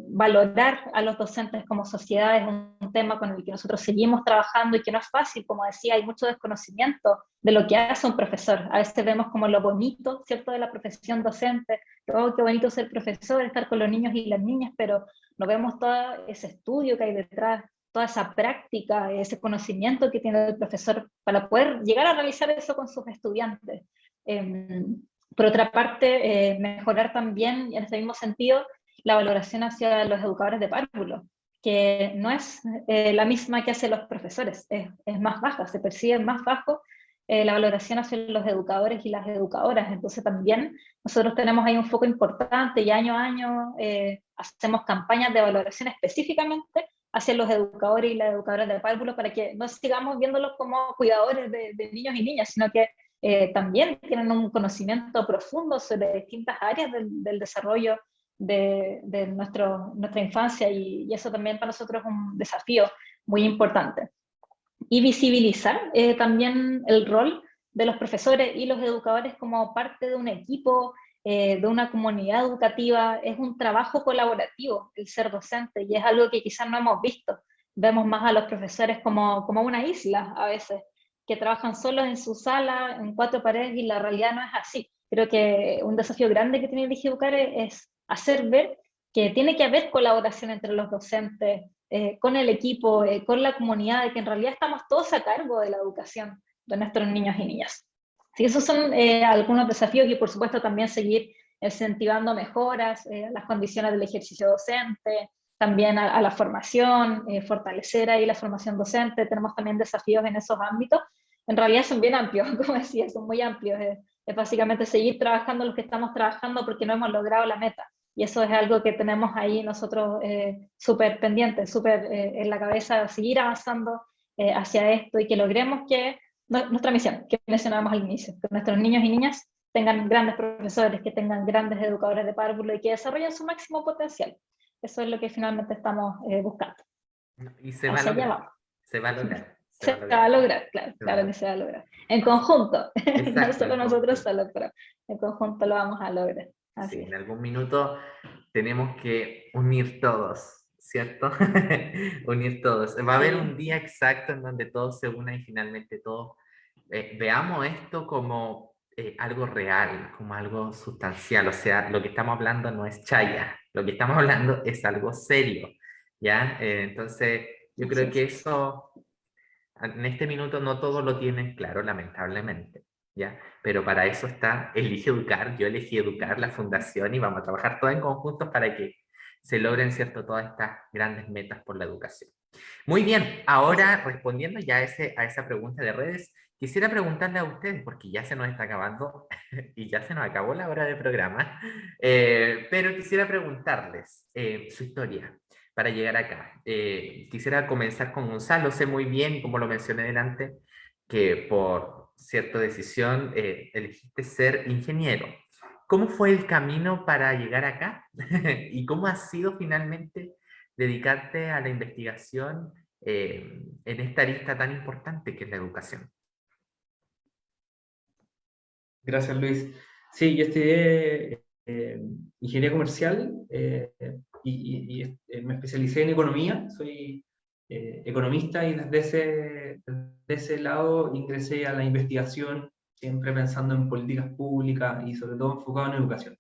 Valorar a los docentes como sociedad es un tema con el que nosotros seguimos trabajando y que no es fácil, como decía, hay mucho desconocimiento de lo que hace un profesor. A veces vemos como lo bonito, ¿cierto?, de la profesión docente, oh, qué bonito ser profesor, estar con los niños y las niñas, pero no vemos todo ese estudio que hay detrás, toda esa práctica, ese conocimiento que tiene el profesor para poder llegar a realizar eso con sus estudiantes. Por otra parte, mejorar también, en este mismo sentido, la valoración hacia los educadores de párvulo, que no es la misma que hacen los profesores, es más baja, se percibe más bajo la valoración hacia los educadores y las educadoras. Entonces también nosotros tenemos ahí un foco importante y año a año hacemos campañas de valoración específicamente hacia los educadores y las educadoras de párvulo para que no sigamos viéndolos como cuidadores de niños y niñas, sino que también tienen un conocimiento profundo sobre distintas áreas del desarrollo de nuestra infancia, y eso también para nosotros es un desafío muy importante. Y visibilizar también el rol de los profesores y los educadores como parte de un equipo, de una comunidad educativa. Es un trabajo colaborativo el ser docente, y es algo que quizás no hemos visto. Vemos más a los profesores como una isla a veces, que trabajan solos en su sala, en 4 paredes, y la realidad no es así. Creo que un desafío grande que tiene el Educar es hacer ver que tiene que haber colaboración entre los docentes, con el equipo, con la comunidad, de que en realidad estamos todos a cargo de la educación de nuestros niños y niñas. Sí, esos son algunos desafíos, y por supuesto también seguir incentivando mejoras, las condiciones del ejercicio docente, también a la formación, fortalecer ahí la formación docente. Tenemos también desafíos en esos ámbitos. En realidad son bien amplios, como decía, son muy amplios. Es básicamente seguir trabajando los que estamos trabajando porque no hemos logrado la meta. Y eso es algo que tenemos ahí nosotros súper pendientes, súper en la cabeza, seguir avanzando hacia esto, y que logremos que nuestra misión, que mencionábamos al inicio, que nuestros niños y niñas tengan grandes profesores, que tengan grandes educadores de párvulo y que desarrollen su máximo potencial. Eso es lo que finalmente estamos buscando. Y se va a lograr. Se va a lograr. Se va a lograr, claro que se va a lograr. En conjunto, no solo nosotros solos, pero en conjunto lo vamos a lograr. Así sí, es. en algún minuto tenemos que unir todos, ¿cierto? Unir todos. Va a haber un día exacto en donde todos se unan y finalmente todos veamos esto como algo real, como algo sustancial. O sea, lo que estamos hablando no es chaya, lo que estamos hablando es algo serio, ¿ya? Entonces, yo creo que eso, en este minuto no todos lo tienen claro, lamentablemente, ¿ya? Pero para eso está Elige Educar, yo elegí Educar, la fundación, y vamos a trabajar todos en conjunto para que se logren, ¿cierto?, todas estas grandes metas por la educación. Muy bien, ahora respondiendo ya a esa pregunta de redes, quisiera preguntarle a ustedes, porque ya se nos está acabando y ya se nos acabó la hora de programa, pero quisiera preguntarles su historia para llegar acá. Quisiera comenzar con Gonzalo. Sé muy bien, como lo mencioné delante, que por cierta decisión elegiste ser ingeniero. ¿Cómo fue el camino para llegar acá? ¿Y cómo ha sido finalmente dedicarte a la investigación en esta arista tan importante que es la educación? Gracias, Luis. Sí, yo estudié ingeniería comercial y me especialicé en economía. Soy economista, y desde ese lado ingresé a la investigación, siempre pensando en políticas públicas y sobre todo enfocado en educación.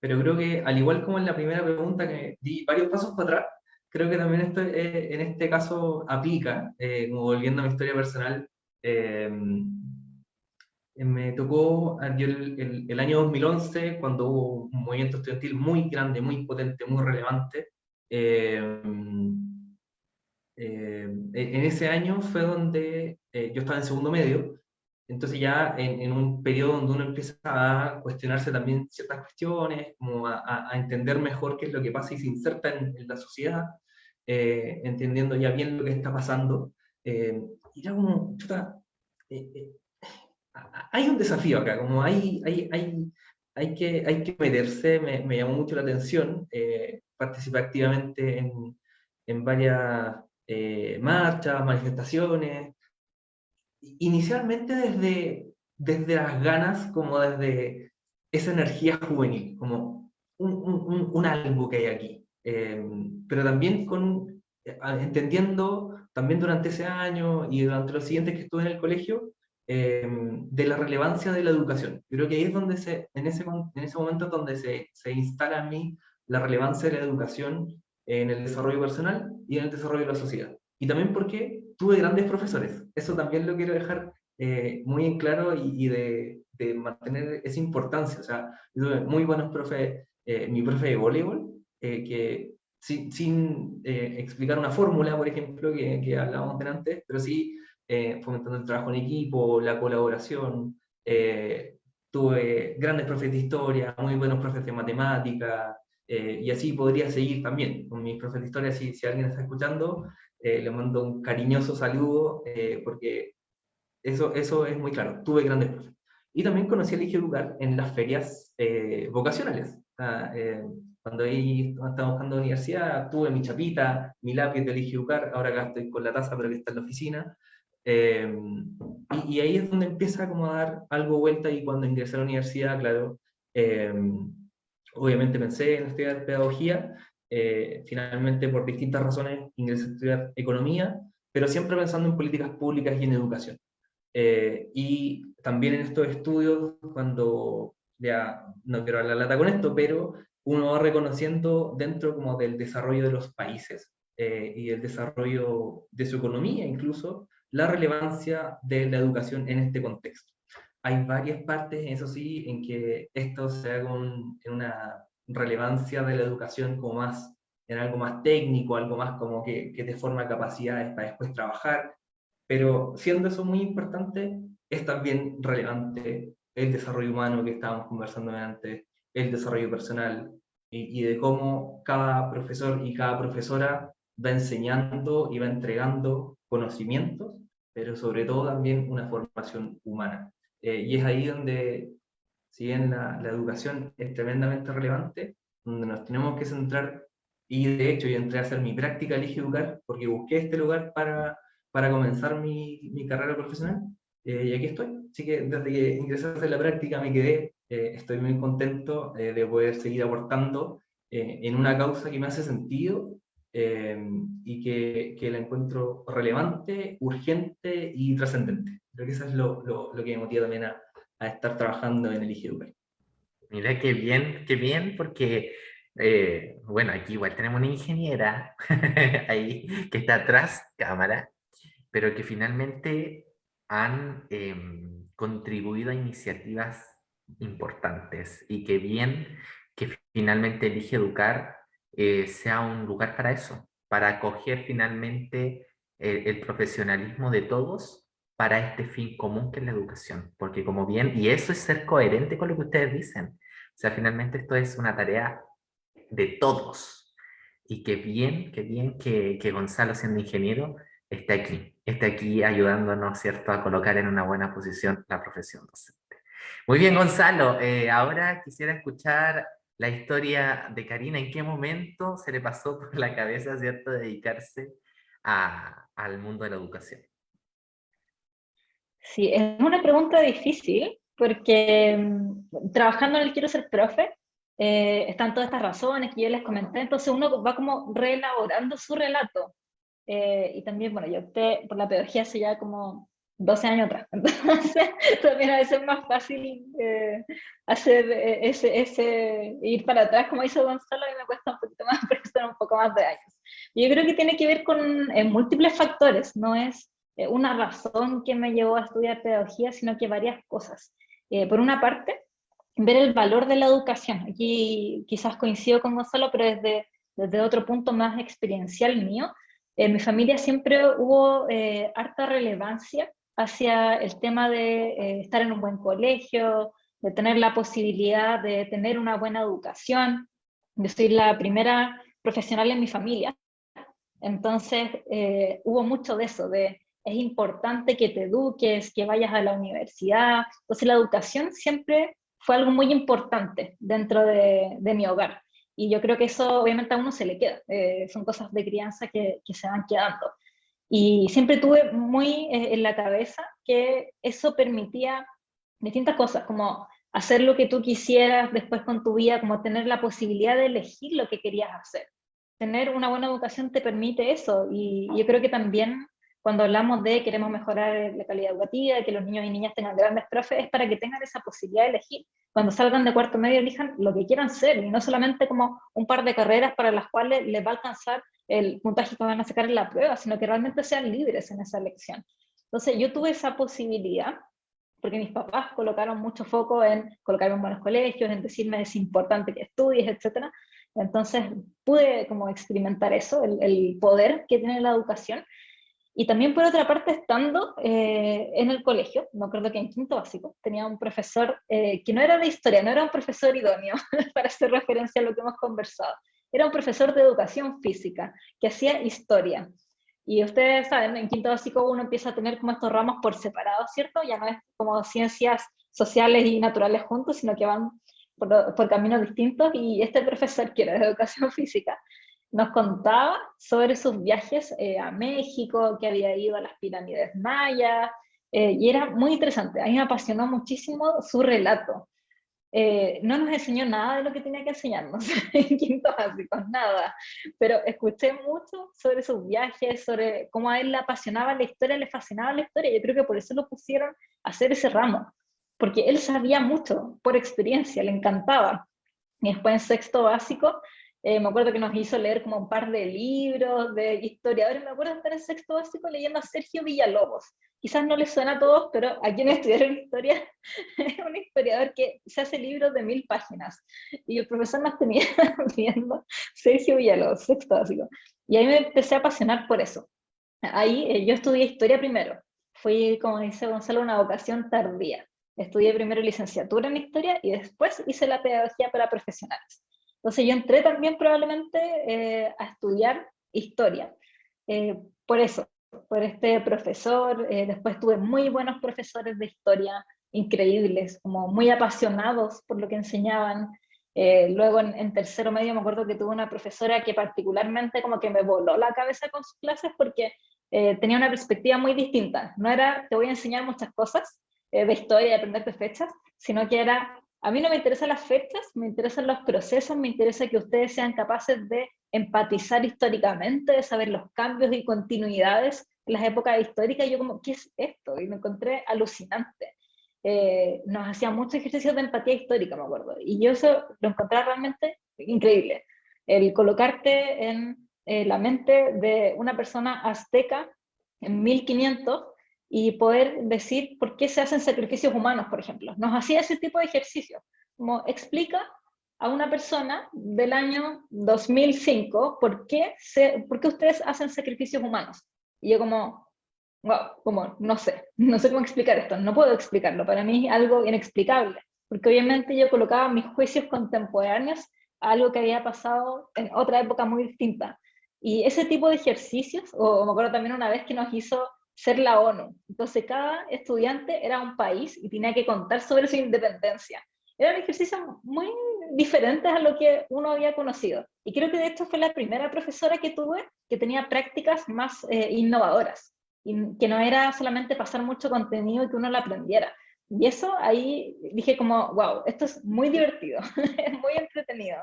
Pero creo que, al igual como en la primera pregunta, que di varios pasos para atrás, creo que también esto en este caso aplica, como volviendo a mi historia personal. Me tocó el año 2011, cuando hubo un movimiento estudiantil muy grande, muy potente, muy relevante. En ese año fue donde yo estaba en segundo medio, entonces ya en un periodo donde uno empieza a cuestionarse también ciertas cuestiones, como a entender mejor qué es lo que pasa y se inserta en la sociedad, entendiendo ya bien lo que está pasando. Y era como, chuta, hay un desafío acá, como hay hay que meterse, me llamó mucho la atención, participé activamente en varias marchas, manifestaciones, inicialmente desde las ganas, como desde esa energía juvenil, como un algo que hay aquí. Pero también entendiendo, también durante ese año y durante los siguientes que estuve en el colegio, de la relevancia de la educación. Yo creo que ahí es donde en ese momento es donde se instala en mí la relevancia de la educación en el desarrollo personal y en el desarrollo de la sociedad. Y también porque tuve grandes profesores. Eso también lo quiero dejar muy en claro y de mantener esa importancia. O sea, yo tuve muy buenos profes, mi profe de voleibol, que sin explicar una fórmula, por ejemplo, que hablábamos de antes, pero sí fomentando el trabajo en equipo, la colaboración. Tuve grandes profes de historia, muy buenos profes de matemática, y así podría seguir también con mis profes de historia. Si alguien está escuchando, le mando un cariñoso saludo, porque eso es muy claro. Tuve grandes profes. Y también conocí el Elige Educar en las ferias vocacionales. Cuando ahí estaba buscando universidad, tuve mi chapita, mi lápiz de Elige Educar, ahora acá estoy con la taza, pero que está en la oficina. Y ahí es donde empieza como a dar algo vuelta, y cuando ingresé a la universidad, claro, obviamente pensé en estudiar pedagogía, finalmente por distintas razones ingresé a estudiar economía, pero siempre pensando en políticas públicas y en educación. Y también en estos estudios, cuando ya no quiero hablar lata con esto, pero uno va reconociendo dentro como del desarrollo de los países y el desarrollo de su economía incluso, la relevancia de la educación en este contexto. Hay varias partes, eso sí, en que esto se da en una relevancia de la educación como más, en algo más técnico, algo más como que te forma capacidades para después trabajar, pero siendo eso muy importante, es también relevante el desarrollo humano que estábamos conversando antes, el desarrollo personal, y de cómo cada profesor y cada profesora va enseñando y va entregando conocimientos, pero sobre todo también una formación humana. Y es ahí donde, si bien la educación es tremendamente relevante, donde nos tenemos que centrar, y de hecho yo entré a hacer mi práctica Elige Educar, porque busqué este lugar para comenzar mi carrera profesional, y aquí estoy. Así que desde que ingresé a hacer la práctica me quedé, estoy muy contento de poder seguir aportando en una causa que me hace sentido, y que la encuentro relevante, urgente y trascendente. Creo que eso es lo que me motiva también a estar trabajando en Elige Educar. Mira qué bien, porque, bueno, aquí igual tenemos una ingeniera ahí que está atrás, cámara, pero que finalmente han contribuido a iniciativas importantes, y que bien que finalmente Elige Educar sea un lugar para eso, para acoger finalmente el profesionalismo de todos para este fin común que es la educación, porque como bien, y eso es ser coherente con lo que ustedes dicen, o sea, finalmente esto es una tarea de todos, y qué bien que Gonzalo, siendo ingeniero, está aquí ayudándonos, ¿cierto?, a colocar en una buena posición la profesión docente. Muy bien, Gonzalo, ahora quisiera escuchar la historia de Karina. ¿En qué momento se le pasó por la cabeza, ¿cierto?, dedicarse al mundo de la educación? Sí, es una pregunta difícil porque trabajando en el Quiero Ser Profe, están todas estas razones que yo les comenté, entonces uno va como reelaborando su relato. Y también, bueno, yo opté por la pedagogía hace ya como 12 años atrás, entonces también a veces es más fácil hacer ir para atrás, como hizo Gonzalo, y me cuesta un poquito más, porque son un poco más de años. Y yo creo que tiene que ver con múltiples factores, no es una razón que me llevó a estudiar pedagogía, sino que varias cosas. Por una parte, ver el valor de la educación. Aquí quizás coincido con Gonzalo, pero desde otro punto más experiencial mío. En mi familia siempre hubo harta relevancia hacia el tema de estar en un buen colegio, de tener la posibilidad de tener una buena educación. Yo soy la primera profesional en mi familia, entonces hubo mucho de eso, es importante que te eduques, que vayas a la universidad. Entonces la educación siempre fue algo muy importante dentro de mi hogar. Y yo creo que eso obviamente a uno se le queda, son cosas de crianza que se van quedando. Y siempre tuve muy en la cabeza que eso permitía distintas cosas, como hacer lo que tú quisieras después con tu vida, como tener la posibilidad de elegir lo que querías hacer. Tener una buena educación te permite eso, y yo creo que también cuando hablamos de queremos mejorar la calidad educativa, que los niños y niñas tengan grandes profes, es para que tengan esa posibilidad de elegir. Cuando salgan de cuarto medio, elijan lo que quieran ser, y no solamente como un par de carreras para las cuales les va a alcanzar el puntaje que van a sacar en la prueba, sino que realmente sean libres en esa elección. Entonces yo tuve esa posibilidad, porque mis papás colocaron mucho foco en colocarme en buenos colegios, en decirme es importante que estudies, etc. Entonces pude como experimentar eso, el poder que tiene la educación. Y también por otra parte, estando en el colegio, me acuerdo que en quinto básico tenía un profesor que no era de historia, no era un profesor idóneo para hacer referencia a lo que hemos conversado, era un profesor de educación física que hacía historia. Y ustedes saben, en quinto básico uno empieza a tener como estos ramos por separado, ¿cierto? Ya no es como ciencias sociales y naturales juntos, sino que van por caminos distintos, y este profesor, que era de educación física, nos contaba sobre sus viajes a México, que había ido a las pirámides mayas, y era muy interesante. A mí me apasionó muchísimo su relato. No nos enseñó nada de lo que tenía que enseñarnos en quinto básico, nada, pero escuché mucho sobre sus viajes, sobre cómo a él le apasionaba la historia, le fascinaba la historia. Yo creo que por eso lo pusieron a hacer ese ramo, porque él sabía mucho por experiencia, le encantaba. Y después en sexto básico, me acuerdo que nos hizo leer como un par de libros de historiadores. Me acuerdo de estar en sexto básico leyendo a Sergio Villalobos. Quizás no les suena a todos, pero a quienes estudiaron historia, es un historiador que se hace libros de 1000 páginas. Y el profesor nos tenía viendo Sergio Villalobos, sexto básico. Y ahí me empecé a apasionar por eso. Ahí yo estudié historia primero. Fui, como dice Gonzalo, una vocación tardía. Estudié primero licenciatura en historia y después hice la pedagogía para profesionales. Entonces yo entré también probablemente a estudiar historia. Por eso, por este profesor. Después tuve muy buenos profesores de historia, increíbles, como muy apasionados por lo que enseñaban. Luego en tercero medio me acuerdo que tuve una profesora que particularmente como que me voló la cabeza con sus clases, porque tenía una perspectiva muy distinta. No era te voy a enseñar muchas cosas de historia y aprenderte fechas, sino que era, a mí no me interesan las fechas, me interesan los procesos, me interesa que ustedes sean capaces de empatizar históricamente, de saber los cambios y continuidades en las épocas históricas. Y yo como, ¿qué es esto? Y me encontré alucinante. Nos hacía muchos ejercicios de empatía histórica, me acuerdo, y yo eso lo encontré realmente increíble. El colocarte en la mente de una persona azteca en 1500 y poder decir por qué se hacen sacrificios humanos, por ejemplo. Nos hacía ese tipo de ejercicio, como explica a una persona del año 2005 por qué ustedes hacen sacrificios humanos. Y yo como, wow, como no sé cómo explicar esto, no puedo explicarlo, para mí es algo inexplicable, porque obviamente yo colocaba mis juicios contemporáneos a algo que había pasado en otra época muy distinta. Y ese tipo de ejercicios, o me acuerdo también una vez que nos hizo ser la ONU. Entonces cada estudiante era un país y tenía que contar sobre su independencia. Eran ejercicios muy diferentes a lo que uno había conocido. Y creo que de hecho fue la primera profesora que tuve que tenía prácticas más innovadoras. Y que no era solamente pasar mucho contenido y que uno lo aprendiera. Y eso ahí dije como, wow, esto es muy divertido, es muy entretenido.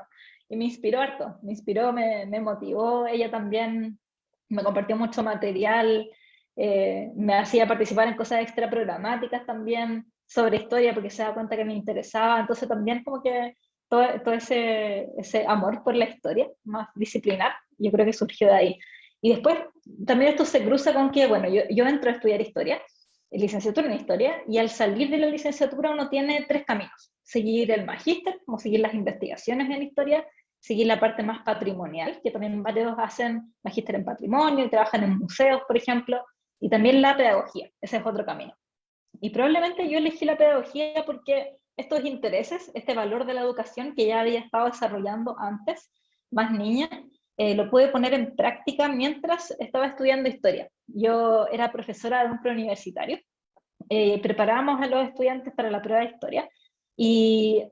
Y me inspiró harto, me motivó. Ella también me compartió mucho material, me hacía participar en cosas extra programáticas también sobre historia, porque se da cuenta que me interesaba. Entonces también como que todo ese amor por la historia, más disciplinar, yo creo que surgió de ahí. Y después también esto se cruza con que, bueno, yo entro a estudiar historia, licenciatura en historia, y al salir de la licenciatura uno tiene 3 caminos: seguir el magíster, como seguir las investigaciones en historia, seguir la parte más patrimonial, que también varios hacen magíster en patrimonio y trabajan en museos, por ejemplo, y también la pedagogía. Ese es otro camino. Y probablemente yo elegí la pedagogía porque estos intereses, este valor de la educación que ya había estado desarrollando antes, más niña, lo pude poner en práctica mientras estaba estudiando historia. Yo era profesora de un preuniversitario, preparábamos a los estudiantes para la prueba de historia, Y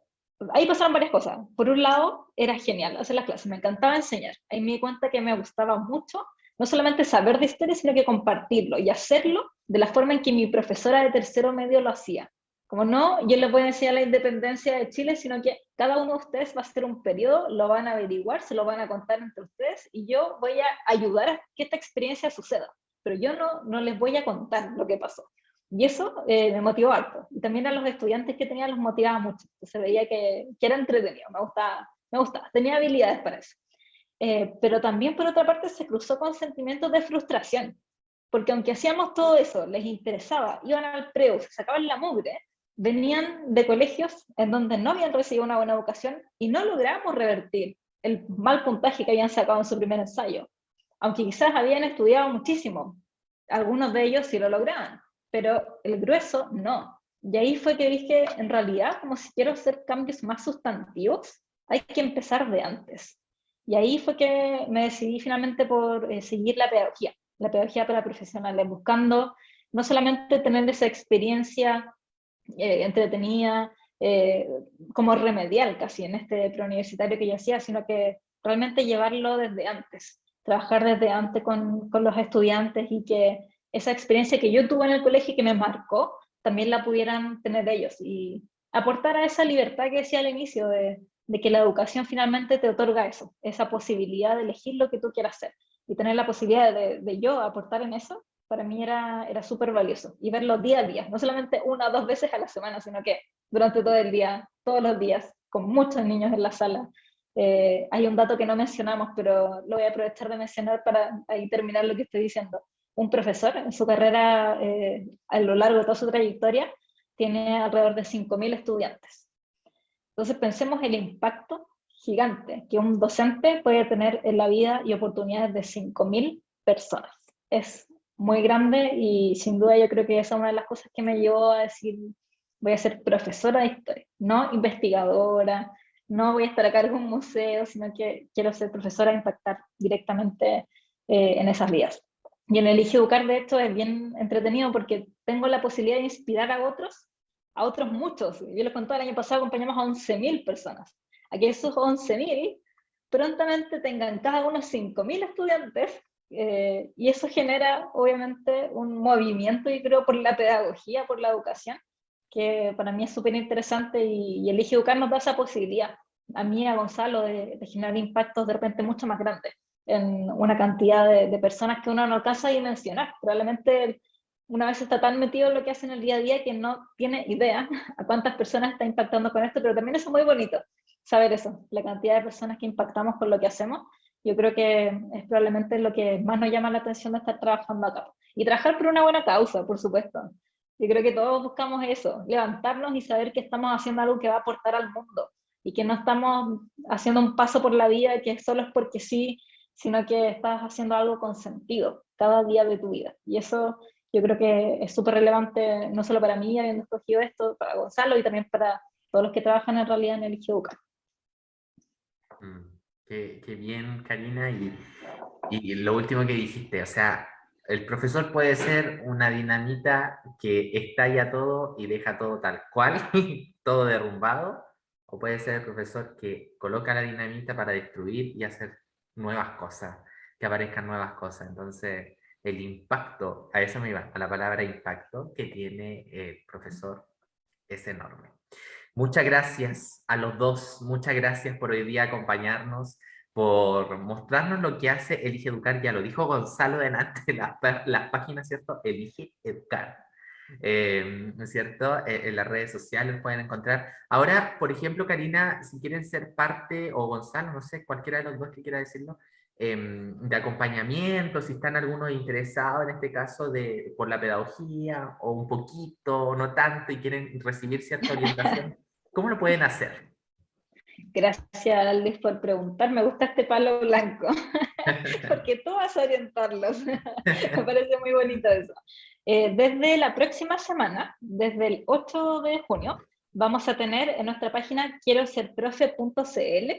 ahí pasaron varias cosas. Por un lado, era genial hacer las clases, me encantaba enseñar. Ahí me di cuenta que me gustaba mucho, no solamente saber de historia, sino que compartirlo y hacerlo de la forma en que mi profesora de tercero medio lo hacía. Como no, yo les voy a enseñar la independencia de Chile, sino que cada uno de ustedes va a hacer un periodo, lo van a averiguar, se lo van a contar entre ustedes, y yo voy a ayudar a que esta experiencia suceda. Pero yo no les voy a contar lo que pasó. Y eso me motivó harto. Y también a los estudiantes que tenía los motivaba mucho. Se veía que era entretenido, me gustaba, tenía habilidades para eso. Pero también, por otra parte, se cruzó con sentimientos de frustración. Porque aunque hacíamos todo eso, les interesaba, iban al preu, se sacaban la mugre, venían de colegios en donde no habían recibido una buena educación y no logramos revertir el mal puntaje que habían sacado en su primer ensayo. Aunque quizás habían estudiado muchísimo, algunos de ellos sí lo lograban, pero el grueso no. Y ahí fue que dije, en realidad, como si quiero hacer cambios más sustantivos, hay que empezar de antes. Y ahí fue que me decidí finalmente por seguir la pedagogía para profesionales, buscando no solamente tener esa experiencia entretenida, como remedial casi en este preuniversitario que yo hacía, sino que realmente llevarlo desde antes, trabajar desde antes con los estudiantes y que esa experiencia que yo tuve en el colegio y que me marcó, también la pudieran tener ellos y aportar a esa libertad que decía al inicio de que la educación finalmente te otorga eso, esa posibilidad de elegir lo que tú quieras hacer y tener la posibilidad de yo aportar en eso, para mí era súper valioso y verlo día a día, no solamente 1 o 2 veces a la semana, sino que durante todo el día, todos los días, con muchos niños en la sala. Hay un dato que no mencionamos, pero lo voy a aprovechar de mencionar para ahí terminar lo que estoy diciendo. Un profesor en su carrera, a lo largo de toda su trayectoria, tiene alrededor de 5.000 estudiantes. Entonces pensemos el impacto gigante que un docente puede tener en la vida y oportunidades de 5.000 personas. Es muy grande y sin duda yo creo que esa es una de las cosas que me llevó a decir voy a ser profesora de historia, no investigadora, no voy a estar a cargo de un museo, sino que quiero ser profesora e impactar directamente en esas vidas. Y en Elige Educar, de hecho, es bien entretenido porque tengo la posibilidad de inspirar a otros muchos. Yo les contaba, el año pasado acompañamos a 11.000 personas. A que esos 11.000 prontamente tengan cada uno 5.000 estudiantes, y eso genera, obviamente, un movimiento, yo creo, por la pedagogía, por la educación, que para mí es súper interesante y Elige Educar nos da esa posibilidad, a mí y a Gonzalo, de generar impactos de repente mucho más grandes en una cantidad de personas que uno no alcanza a dimensionar. Probablemente una vez está tan metido en lo que hace en el día a día que no tiene idea a cuántas personas está impactando con esto, pero también es muy bonito saber eso, la cantidad de personas que impactamos con lo que hacemos. Yo creo que es probablemente lo que más nos llama la atención de estar trabajando acá. Y trabajar por una buena causa, por supuesto. Yo creo que todos buscamos eso, levantarnos y saber que estamos haciendo algo que va a aportar al mundo y que no estamos haciendo un paso por la vida que solo es porque sí, sino que estás haciendo algo con sentido cada día de tu vida. Y eso yo creo que es súper relevante, no solo para mí, habiendo escogido esto, para Gonzalo y también para todos los que trabajan en realidad en Elige Educar. Qué bien, Karina, y lo último que dijiste, o sea, el profesor puede ser una dinamita que estalla todo y deja todo tal cual, todo derrumbado, o puede ser el profesor que coloca la dinamita para destruir y hacer nuevas cosas, que aparezcan nuevas cosas. Entonces, el impacto, a eso me iba, a la palabra impacto que tiene el profesor es enorme. Muchas gracias a los dos, muchas gracias por hoy día acompañarnos, por mostrarnos lo que hace Elige Educar. Ya lo dijo Gonzalo delante, las páginas, ¿cierto? Elige Educar, ¿no es cierto? En las redes sociales pueden encontrar. Ahora, por ejemplo, Karina, si quieren ser parte, o Gonzalo, no sé, cualquiera de los dos que quiera decirlo, de acompañamiento, si están algunos interesados en este caso por la pedagogía, o un poquito, o no tanto, y quieren recibir cierta orientación, ¿cómo lo pueden hacer? Gracias, Luis, por preguntar. Me gusta este palo blanco, porque tú vas a orientarlos. Me parece muy bonito eso. Desde la próxima semana, desde el 8 de junio, vamos a tener en nuestra página quieroserprofe.cl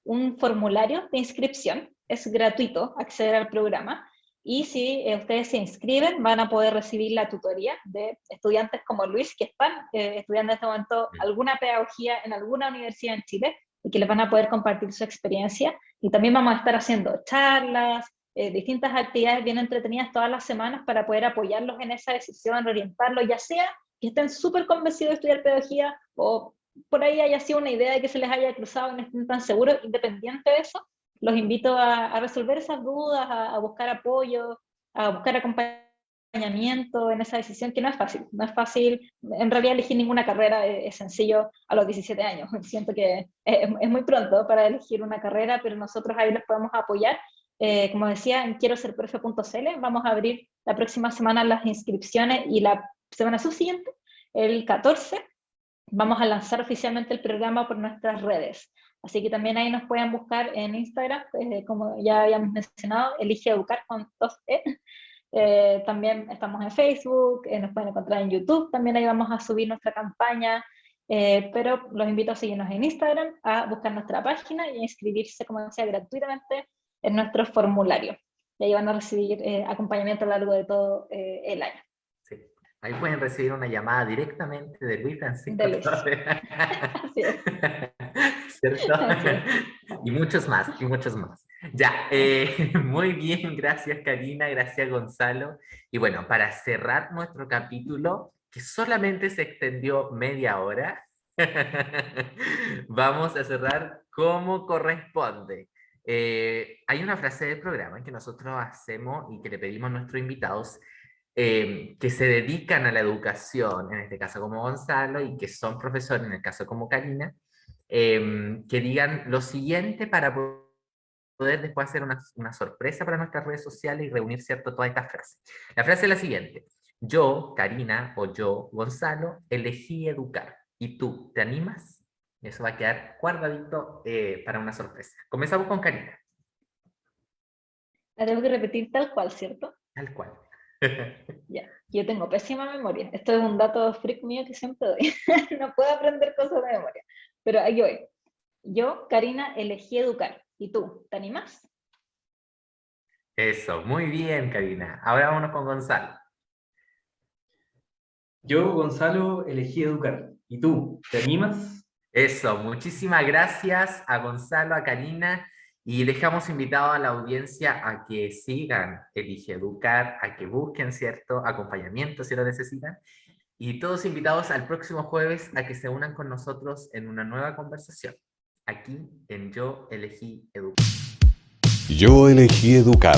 un formulario de inscripción. Es gratuito acceder al programa Y si ustedes se inscriben, van a poder recibir la tutoría de estudiantes como Luis, que están estudiando en este momento alguna pedagogía en alguna universidad en Chile, y que les van a poder compartir su experiencia. Y también vamos a estar haciendo charlas, distintas actividades bien entretenidas todas las semanas para poder apoyarlos en esa decisión, orientarlos, ya sea que estén súper convencidos de estudiar pedagogía o por ahí haya sido una idea de que se les haya cruzado y no estén tan seguros. Independiente de eso, los invito a resolver esas dudas, a buscar apoyo, a buscar acompañamiento en esa decisión, que no es fácil. No es fácil, en realidad, elegir ninguna carrera es sencillo a los 17 años. Siento que es muy pronto para elegir una carrera, pero nosotros ahí los podemos apoyar. Como decía, en quieroserprofe.cl vamos a abrir la próxima semana las inscripciones y la semana subsiguiente, el 14, vamos a lanzar oficialmente el programa por nuestras redes. Así que también ahí nos pueden buscar en Instagram, como ya habíamos mencionado, Elige Educar con 2E. También estamos en Facebook, nos pueden encontrar en YouTube, también ahí vamos a subir nuestra campaña, pero los invito a seguirnos en Instagram, a buscar nuestra página y a inscribirse, como decía, gratuitamente en nuestro formulario. Y ahí van a recibir acompañamiento a lo largo de todo el año. Sí. Ahí pueden recibir una llamada directamente de Luis Francisco. De Luis. Así es. ¿Cierto? Así es. Y muchos más, y muchos más. Ya, muy bien, gracias Karina, gracias Gonzalo. Y bueno, para cerrar nuestro capítulo, que solamente se extendió media hora, vamos a cerrar como corresponde. Hay una frase del programa que nosotros hacemos y que le pedimos a nuestros invitados que se dedican a la educación, en este caso como Gonzalo, y que son profesores, en el caso como Karina, que digan lo siguiente para poder después hacer una sorpresa para nuestras redes sociales y reunir, ¿cierto?, todas estas frases. La frase es la siguiente: yo, Karina, o yo, Gonzalo, elegí educar. ¿Y tú, te animas? Eso va a quedar guardadito para una sorpresa. Comenzamos con Karina. La tengo que repetir tal cual, ¿cierto? Tal cual. Ya, yo tengo pésima memoria. Esto es un dato freak mío que siempre doy. No puedo aprender cosas de memoria. Pero aquí voy. Yo, Karina, elegí educar. ¿Y tú, te animas? Eso, muy bien, Karina. Ahora vámonos con Gonzalo. Yo, Gonzalo, elegí educar. ¿Y tú, te animas? Eso, muchísimas gracias a Gonzalo, a Karina, y dejamos invitado a la audiencia a que sigan Elige Educar, a que busquen, ¿cierto?, acompañamiento si lo necesitan, y todos invitados al próximo jueves a que se unan con nosotros en una nueva conversación, aquí en Yo Elegí Educar. Yo elegí educar.